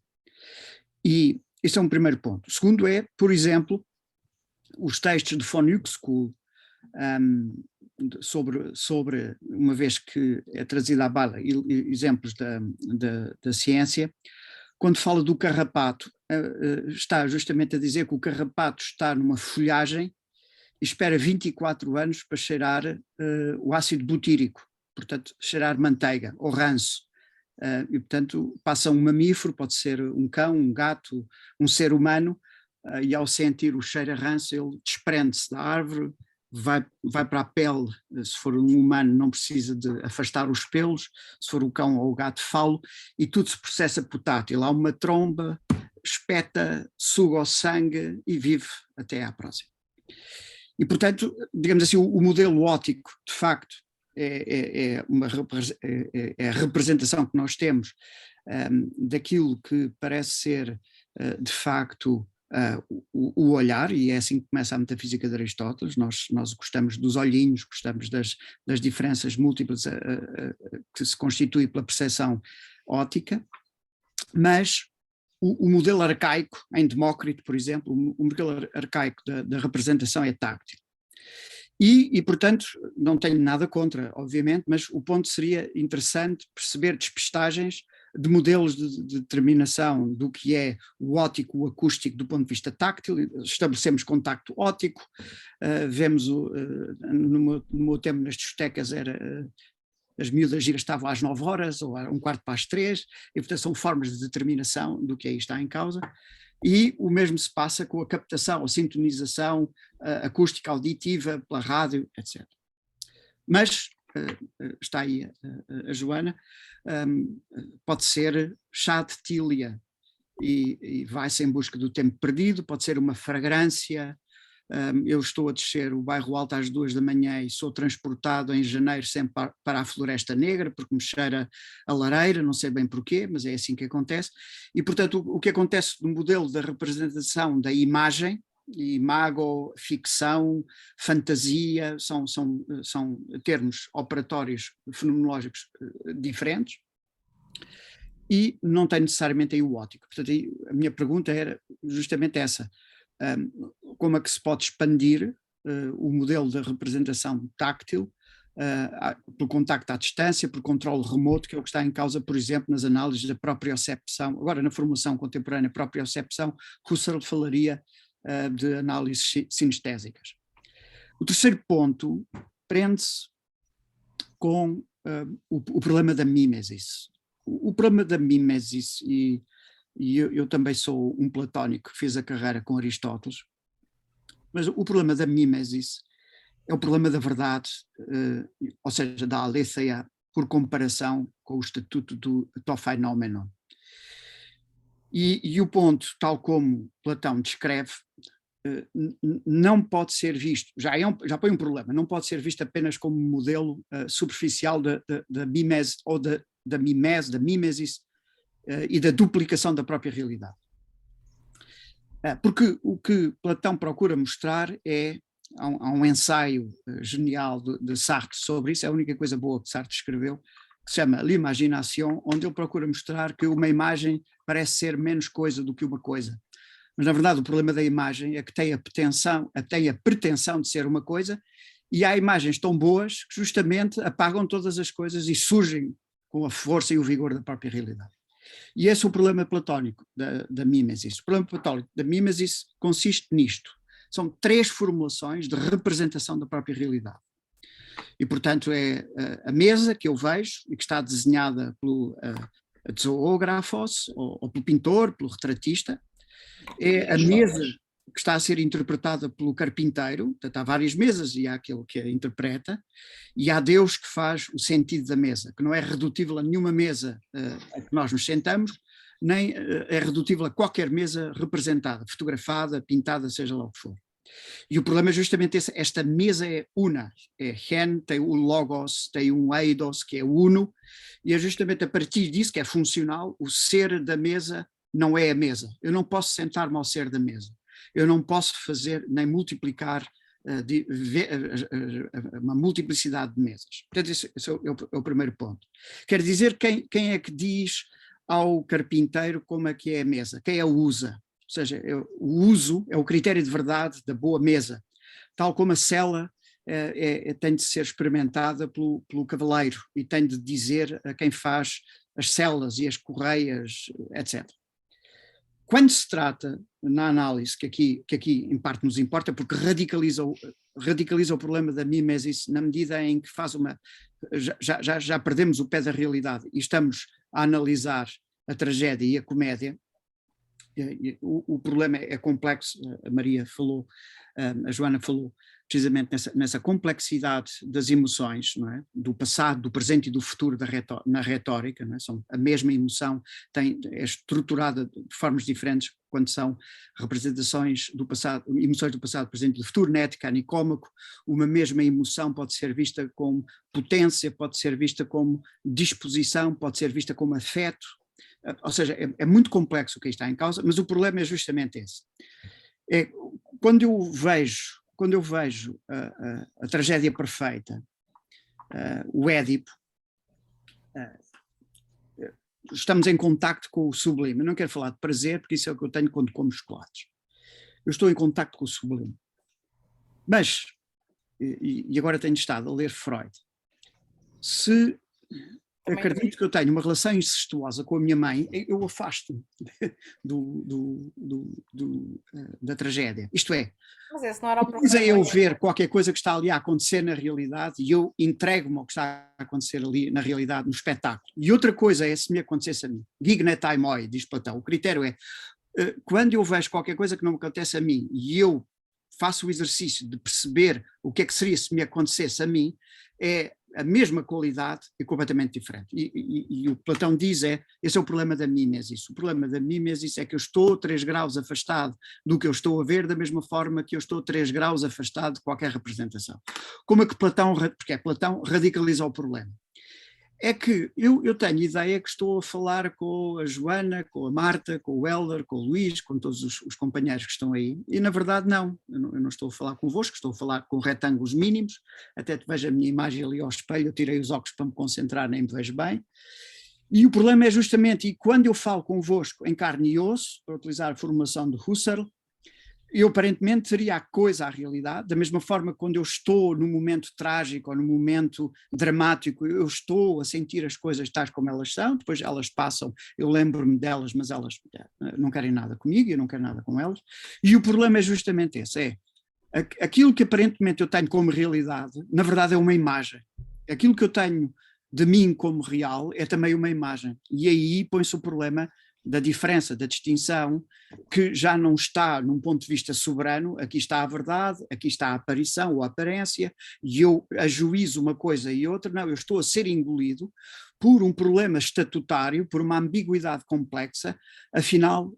E esse é um primeiro ponto. O segundo é, por exemplo, os textos de von Uexküll, sobre, uma vez que é trazido à baila exemplos da ciência, quando fala do carrapato, está justamente a dizer que o carrapato está numa folhagem e espera 24 anos para cheirar o ácido butírico, portanto cheirar manteiga ou ranço. E portanto passa um mamífero, pode ser um cão, um gato, um ser humano, e ao sentir o cheiro a ranço ele desprende-se da árvore, vai para a pele. Se for um humano não precisa de afastar os pelos, se for o cão ou o gato falo, e tudo se processa portátil. Há uma tromba, espeta, suga o sangue e vive até à próxima. E portanto, digamos assim, o modelo óptico de facto é a representação que nós temos daquilo que parece ser de facto o olhar, e é assim que começa a metafísica de Aristóteles. Nós gostamos dos olhinhos, gostamos das diferenças múltiplas que se constituem pela percepção óptica, mas o modelo arcaico, em Demócrito, por exemplo, o modelo arcaico da representação é táctil. E, portanto, não tenho nada contra, obviamente, mas o ponto seria interessante perceber despistagens de modelos de determinação do que é o óptico, o acústico do ponto de vista táctil. Estabelecemos contacto óptico, vemos, no meu tempo nas discotecas era... as miúdas giras estavam às 9 horas ou a 1/4 para as 3, e portanto são formas de determinação do que aí está em causa. E o mesmo se passa com a captação, a sintonização acústica auditiva pela rádio, etc. Mas, está aí a Joana, pode ser chá de tília e vai-se em busca do tempo perdido, pode ser uma fragrância. Eu estou a descer o bairro Alto às 2 da manhã e sou transportado em janeiro sempre para a Floresta Negra, porque me cheira a lareira, não sei bem porquê, mas é assim que acontece. E, portanto, o que acontece no modelo da representação da imagem, imago, ficção, fantasia, são termos operatórios fenomenológicos diferentes, e não tem necessariamente aí o óptico. Portanto, aí a minha pergunta era justamente essa. Como é que se pode expandir o modelo da representação táctil pelo contacto à distância, pelo controle remoto, que é o que está em causa, por exemplo, nas análises da propriocepção. Agora, na formação contemporânea, propriocepção, Husserl falaria de análises sinestésicas. O terceiro ponto prende-se com o problema da mimesis. O problema da mimesis, e eu também sou um platónico que fez a carreira com Aristóteles, mas o problema da mimesis é o problema da verdade, ou seja, da aletheia, por comparação com o estatuto do tofenómeno. E o ponto, tal como Platão descreve, não pode ser visto, já põe um problema, não pode ser visto apenas como modelo superficial da mimese, ou da mimesis, e da duplicação da própria realidade. Porque o que Platão procura mostrar há um ensaio genial de Sartre sobre isso, é a única coisa boa que Sartre escreveu, que se chama L'Imagination, onde ele procura mostrar que uma imagem parece ser menos coisa do que uma coisa. Mas, na verdade, o problema da imagem é que tem a pretensão de ser uma coisa, e há imagens tão boas que justamente apagam todas as coisas e surgem com a força e o vigor da própria realidade. E esse é o problema platónico da mimesis. O problema platónico da mimesis consiste nisto. São 3 formulações de representação da própria realidade. E, portanto, é a mesa que eu vejo e que está desenhada pelo zoógrafos, ou pelo pintor, pelo retratista. É a mesa que está a ser interpretada pelo carpinteiro. Portanto, há várias mesas e há aquele que a interpreta, e há Deus que faz o sentido da mesa, que não é redutível a nenhuma mesa a que nós nos sentamos, nem é redutível a qualquer mesa representada, fotografada, pintada, seja lá o que for. E o problema é justamente esse: esta mesa é una, é gen, tem o logos, tem um eidos, que é uno, e é justamente a partir disso, que é funcional, o ser da mesa não é a mesa. Eu não posso sentar-me ao ser da mesa. Eu não posso fazer nem multiplicar uma multiplicidade de mesas. Portanto, esse é o primeiro ponto. Quer dizer, quem é que diz ao carpinteiro como é que é a mesa? Quem a usa? Ou seja, o uso é o critério de verdade da boa mesa, tal como a sela tem de ser experimentada pelo cavaleiro e tem de dizer a quem faz as celas e as correias, etc. Quando se trata, na análise, que aqui em parte nos importa, porque radicaliza o problema da mimesis, na medida em que já perdemos o pé da realidade e estamos a analisar a tragédia e a comédia. O problema é complexo, a Maria falou, a Joana falou precisamente nessa complexidade das emoções, não é? Do passado, do presente e do futuro na retórica, não é? A mesma emoção é estruturada de formas diferentes quando são representações do passado, emoções do passado, presente e do futuro. Na ética a Nicômaco, uma mesma emoção pode ser vista como potência, pode ser vista como disposição, pode ser vista como afeto. ou seja, é muito complexo o que está em causa, mas o problema é justamente esse. Quando eu vejo a tragédia perfeita, o Édipo, estamos em contacto com o sublime. Eu não quero falar de prazer, porque isso é o que eu tenho quando como chocolates. Eu estou em contacto com o sublime. Mas, e agora tenho estado a ler Freud, se acredito que eu tenho uma relação incestuosa com a minha mãe, eu afasto-me da tragédia. Isto é, Mas esse não era o precisa eu ver qualquer coisa que está ali a acontecer na realidade e eu entrego-me ao que está a acontecer ali na realidade, no espetáculo. E outra coisa é se me acontecesse a mim. Gignetai moi, diz Platão. O critério é, quando eu vejo qualquer coisa que não me acontece a mim e eu faço o exercício de perceber o que é que seria se me acontecesse a mim, é a mesma qualidade e completamente diferente. E o que Platão diz esse é o problema da mimesis. O problema da mimesis é que eu estou 3 graus afastado do que eu estou a ver, da mesma forma que eu estou 3 graus afastado de qualquer representação. Como é que porque Platão radicaliza o problema? É que eu tenho ideia que estou a falar com a Joana, com a Marta, com o Hélder, com o Luís, com todos os companheiros que estão aí, e na verdade não, eu não estou a falar convosco, estou a falar com retângulos mínimos, até te vejo a minha imagem ali ao espelho, eu tirei os óculos para me concentrar, nem me vejo bem, e o problema é justamente, e quando eu falo convosco em carne e osso, para utilizar a formulação de Husserl, eu aparentemente teria a coisa à realidade, da mesma forma que quando eu estou num momento trágico ou num momento dramático, eu estou a sentir as coisas tais como elas são, depois elas passam, eu lembro-me delas, mas elas não querem nada comigo, eu não quero nada com elas, e o problema é justamente esse, aquilo que aparentemente eu tenho como realidade, na verdade é uma imagem, aquilo que eu tenho de mim como real é também uma imagem, e aí põe-se o problema da diferença, da distinção, que já não está num ponto de vista soberano, aqui está a verdade, aqui está a aparição ou a aparência, e eu ajuizo uma coisa e outra, não, eu estou a ser engolido por um problema estatutário, por uma ambiguidade complexa, afinal,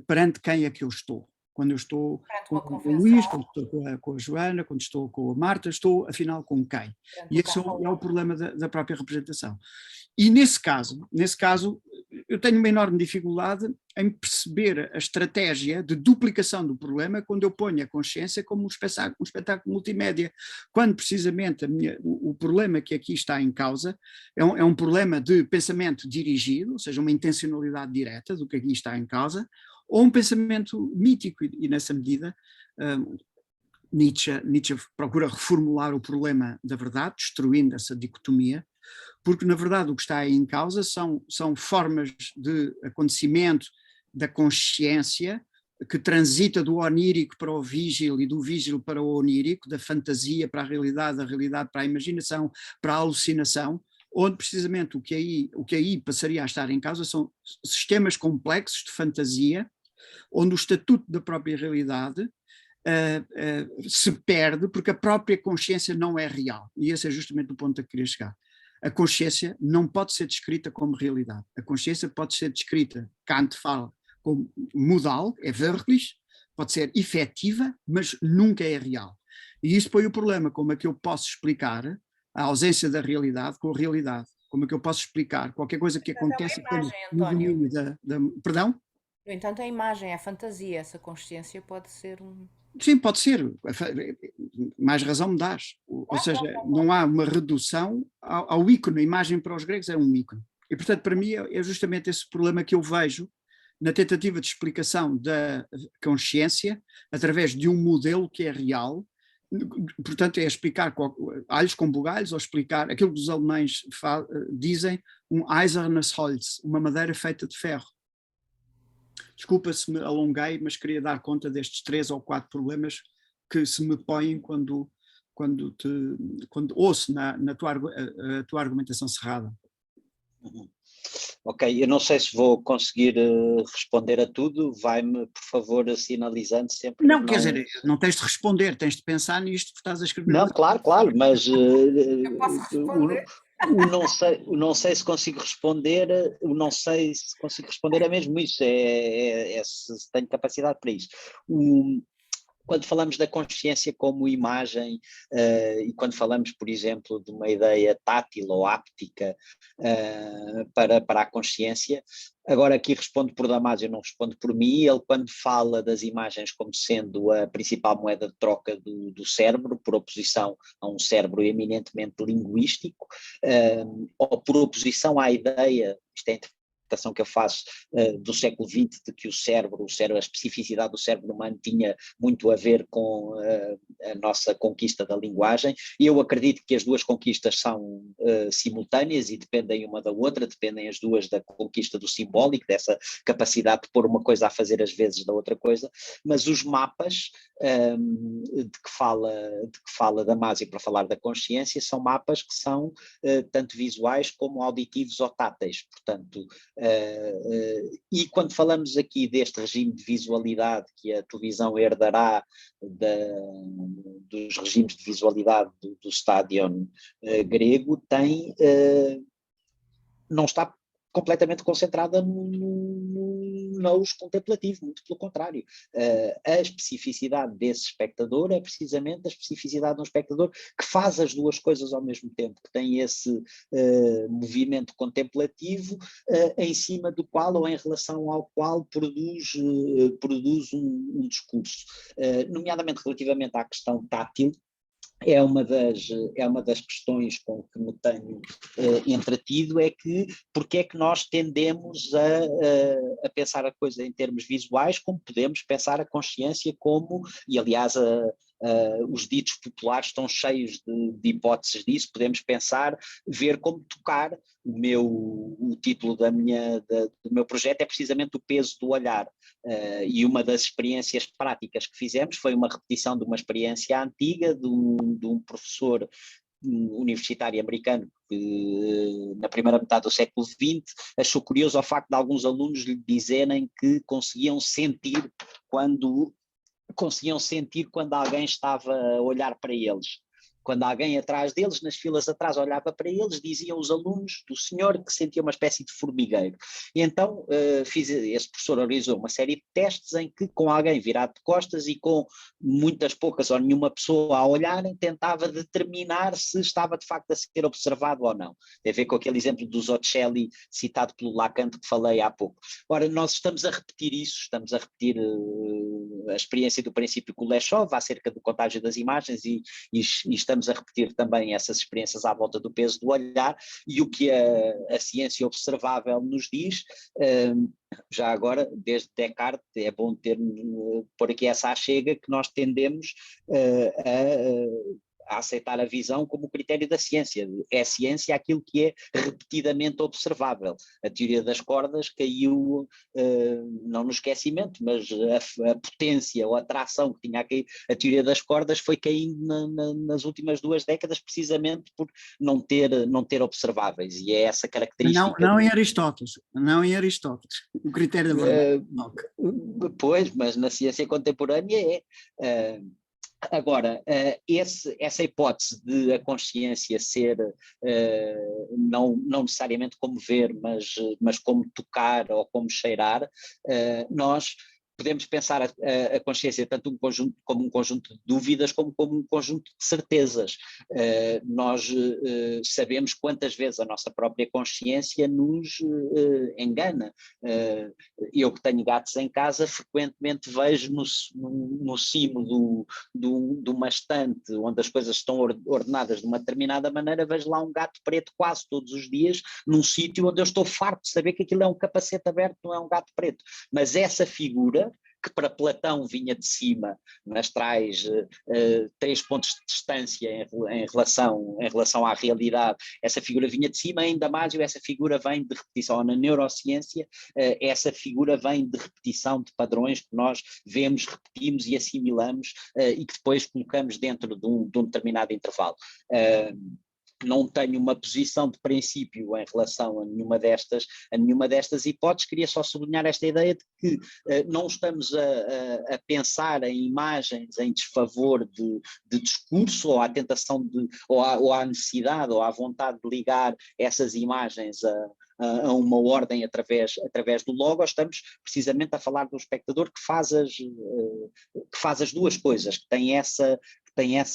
perante quem é que eu estou? Quando eu estou com o Luís, quando estou com a Joana, quando estou com a Marta, estou afinal com quem? E esse é o problema da própria representação. E nesse caso, eu tenho uma enorme dificuldade em perceber a estratégia de duplicação do problema quando eu ponho a consciência como um espetáculo multimédia, quando precisamente o problema que aqui está em causa é um problema de pensamento dirigido, ou seja, uma intencionalidade direta do que aqui está em causa, ou um pensamento mítico, e nessa medida Nietzsche procura reformular o problema da verdade, destruindo essa dicotomia, porque na verdade o que está aí em causa são formas de acontecimento da consciência que transita do onírico para o vígil e do vígil para o onírico, da fantasia para a realidade, da realidade para a imaginação, para a alucinação, onde precisamente o que aí passaria a estar em causa são sistemas complexos de fantasia, onde o estatuto da própria realidade se perde porque a própria consciência não é real. E esse é justamente o ponto a que queria chegar. A consciência não pode ser descrita como realidade. A consciência pode ser descrita, Kant fala, como modal, é wirklich, pode ser efetiva, mas nunca é real. E isso põe o problema, como é que eu posso explicar a ausência da realidade com a realidade? Como é que eu posso explicar qualquer coisa que acontece no domínio Perdão? No entanto, a imagem, a fantasia, essa consciência pode ser um... Sim, pode ser, mais razão me dás, ou seja, não há uma redução ao ícone, a imagem para os gregos é um ícone, e portanto para mim é justamente esse problema que eu vejo na tentativa de explicação da consciência através de um modelo que é real, portanto é explicar alhos com bugalhos, ou explicar aquilo que os alemães dizem, um eisernes Holz, uma madeira feita de ferro. Desculpa se me alonguei, mas queria dar conta destes 3 ou 4 problemas que se me põem quando ouço a tua argumentação cerrada. Ok, eu não sei se vou conseguir responder a tudo, vai-me, por favor, sinalizando sempre. Não, quer dizer, não tens de responder, tens de pensar nisto que estás a escrever. Não, claro, mas Eu posso responder? não sei se consigo responder, é mesmo isso, se tenho capacidade para isso. quando falamos da consciência como imagem, e quando falamos, por exemplo, de uma ideia tátil ou áptica para a consciência, agora aqui respondo por Damasio, não respondo por mim, ele quando fala das imagens como sendo a principal moeda de troca do cérebro, por oposição a um cérebro eminentemente linguístico, ou por oposição à ideia, isto é interpretação que eu faço do século XX, de que o cérebro, a especificidade do cérebro humano tinha muito a ver com a nossa conquista da linguagem. Eu acredito que as duas conquistas são simultâneas e dependem uma da outra, dependem as duas da conquista do simbólico, dessa capacidade de pôr uma coisa a fazer às vezes da outra coisa, mas os mapas de que fala Damasio para falar da consciência são mapas que são tanto visuais como auditivos ou táteis, portanto, e quando falamos aqui deste regime de visualidade que a televisão herdará dos regimes de visualidade do Stadion grego, não está completamente concentrada no uso contemplativo, muito pelo contrário. A especificidade desse espectador é precisamente a especificidade de um espectador que faz as duas coisas ao mesmo tempo, que tem esse movimento contemplativo em cima do qual ou em relação ao qual produz um discurso. Nomeadamente relativamente à questão tátil, é uma das questões com que me tenho entretido, é que porque é que nós tendemos a pensar a coisa em termos visuais, como podemos pensar a consciência como, e aliás os ditos populares estão cheios de hipóteses disso, podemos pensar, ver como tocar. O título do meu projeto é precisamente o peso do olhar, e uma das experiências práticas que fizemos foi uma repetição de uma experiência antiga de um professor universitário americano que na primeira metade do século XX achou curioso ao facto de alguns alunos lhe dizerem que conseguiam sentir quando alguém estava a olhar para eles. Quando alguém atrás deles, nas filas atrás, olhava para eles, diziam os alunos do senhor que sentia uma espécie de formigueiro. E então esse professor organizou uma série de testes em que, com alguém virado de costas e com muitas poucas ou nenhuma pessoa a olharem, tentava determinar se estava de facto a ser observado ou não. Tem a ver com aquele exemplo do Zocelli citado pelo Lacan que falei há pouco. Ora, nós estamos a repetir isso, estamos a repetir a experiência do princípio Kuleshov acerca do contágio das imagens e estamos a repetir também essas experiências à volta do peso do olhar, e o que a ciência observável nos diz, já agora, desde Descartes, é bom pôr aqui essa achega, que nós tendemos a aceitar a visão como critério da ciência. É a ciência aquilo que é repetidamente observável. A teoria das cordas caiu, não no esquecimento, mas a potência ou a atração que tinha a teoria das cordas foi caindo nas últimas 2 décadas, precisamente por não ter observáveis, e é essa característica. Não em Aristóteles, o critério da verdade. Pois, mas na ciência contemporânea é. Agora, essa hipótese de a consciência ser não necessariamente como ver, mas como tocar ou como cheirar, nós podemos pensar a consciência tanto como um conjunto de dúvidas como um conjunto de certezas. Nós sabemos quantas vezes a nossa própria consciência nos engana. Eu que tenho gatos em casa, frequentemente vejo no cimo de uma estante onde as coisas estão ordenadas de uma determinada maneira, vejo lá um gato preto quase todos os dias, num sítio onde eu estou farto de saber que aquilo é um capacete aberto, não é um gato preto. Mas essa figura, que para Platão vinha de cima, nas tais 3 pontos de distância em relação à realidade, essa figura vinha de cima. Em Damasio essa figura vem de repetição. Na neurociência essa figura vem de repetição de padrões que nós vemos, repetimos e assimilamos, e que depois colocamos dentro de um determinado intervalo. Não tenho uma posição de princípio em relação a nenhuma destas hipóteses. Queria só sublinhar esta ideia de que não estamos a pensar em imagens em desfavor de discurso, ou à tentação ou à necessidade ou à vontade de ligar essas imagens a uma ordem através do Logos, estamos precisamente a falar do espectador que faz as duas coisas, que tem essa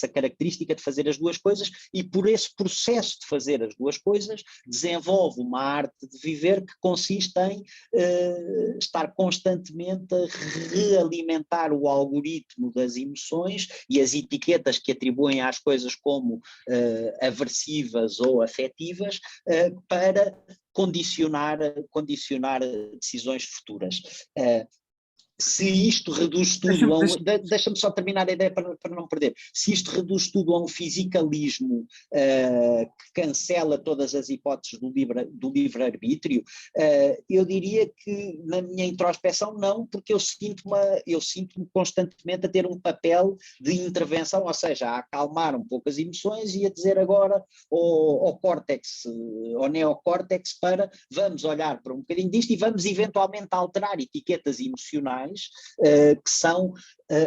característica de fazer as duas coisas, e por esse processo de fazer as duas coisas desenvolve uma arte de viver que consiste em estar constantemente a realimentar o algoritmo das emoções e as etiquetas que atribuem às coisas como aversivas ou afetivas para condicionar decisões futuras. Se isto reduz tudo a um... Deixa-me só terminar a ideia para não perder. Se isto reduz tudo a um fisicalismo que cancela todas as hipóteses do livre-arbítrio, eu diria que na minha introspeção não, porque eu sinto-me constantemente a ter um papel de intervenção, ou seja, a acalmar um pouco as emoções e a dizer agora ao córtex, ao neocórtex, para vamos olhar para um bocadinho disto e vamos eventualmente alterar etiquetas emocionais que são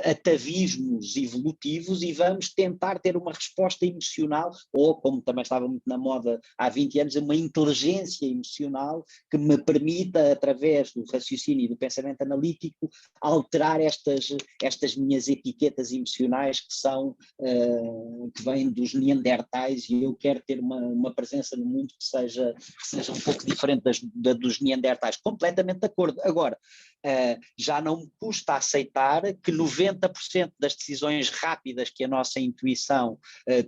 atavismos evolutivos, e vamos tentar ter uma resposta emocional, ou como também estava muito na moda há 20 anos, uma inteligência emocional que me permita, através do raciocínio e do pensamento analítico, alterar estas minhas etiquetas emocionais que vêm dos neandertais, e eu quero ter uma presença no mundo que seja um pouco diferente dos neandertais, completamente de acordo. Agora, já não me custa aceitar que 90% das decisões rápidas que a nossa intuição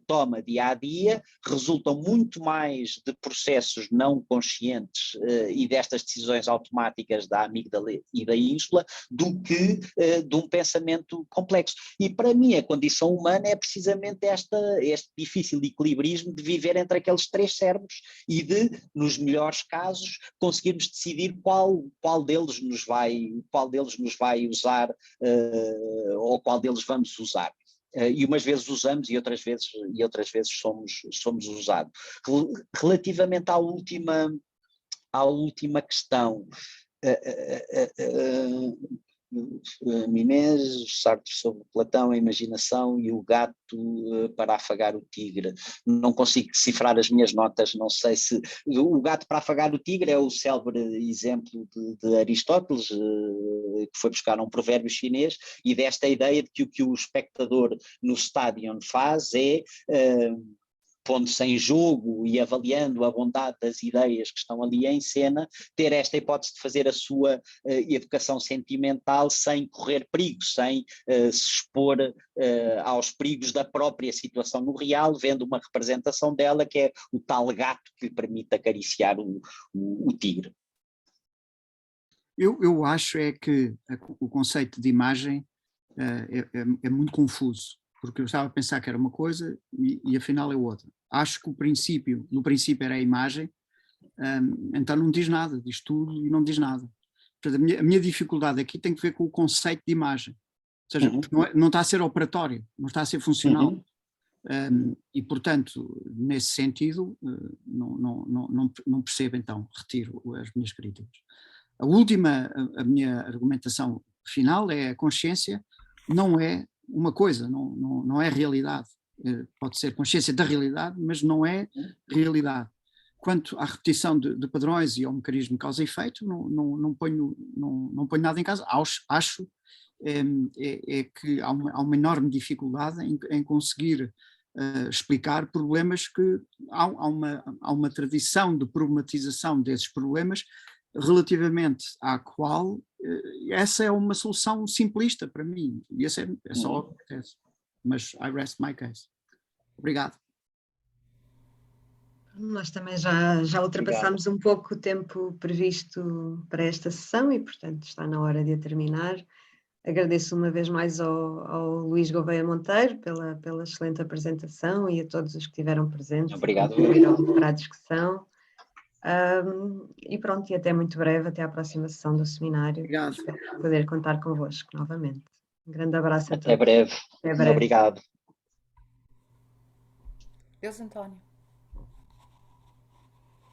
toma dia a dia resultam muito mais de processos não conscientes e destas decisões automáticas da amígdala e da ínsula do que de um pensamento complexo. E para mim a condição humana é precisamente este difícil equilibrismo de viver entre aqueles três cérebros e de, nos melhores casos, conseguirmos decidir qual deles nos vai usar ou qual deles vamos usar. E umas vezes usamos e outras vezes somos usados. Relativamente à última questão, Mimés, Sartre sobre Platão, a imaginação e o gato para afagar o tigre. Não consigo decifrar as minhas notas, não sei se... O gato para afagar o tigre é o célebre exemplo de Aristóteles, que foi buscar um provérbio chinês, e desta ideia de que o que o espectador no estádio faz é... pondo-se em jogo e avaliando a bondade das ideias que estão ali em cena, ter esta hipótese de fazer a sua evocação sentimental sem correr perigos, sem se expor aos perigos da própria situação no real, vendo uma representação dela que é o tal gato que lhe permite acariciar o tigre. Eu acho que o conceito de imagem é muito confuso, porque eu estava a pensar que era uma coisa e afinal é outra. Acho que no princípio era a imagem, então não diz nada, diz tudo e não diz nada. Portanto, a minha dificuldade aqui tem que ver com o conceito de imagem. Ou seja, não está a ser operatório, não está a ser funcional. E, portanto, nesse sentido, não percebo, então, retiro as minhas críticas. A minha argumentação final é a consciência não é uma coisa, não é realidade. Pode ser consciência da realidade, mas não é realidade. Quanto à repetição de padrões e ao mecanismo de causa e efeito, não ponho nada em causa. Acho que há uma enorme dificuldade em conseguir explicar problemas que há uma tradição de problematização desses problemas relativamente à qual essa é uma solução simplista para mim, e essa é só o que acontece. Mas I rest my case. Obrigado. Nós também já ultrapassámos um pouco o tempo previsto para esta sessão e, portanto, está na hora de a terminar. Agradeço uma vez mais ao Luís Gouveia Monteiro pela excelente apresentação e a todos os que estiveram presentes. Obrigado. E contribuíram para a discussão. E pronto, e até muito breve, até à próxima sessão do seminário. Obrigado. Espero poder contar convosco novamente. Um grande abraço a todos. Até breve. Até breve. Obrigado. Deus, António.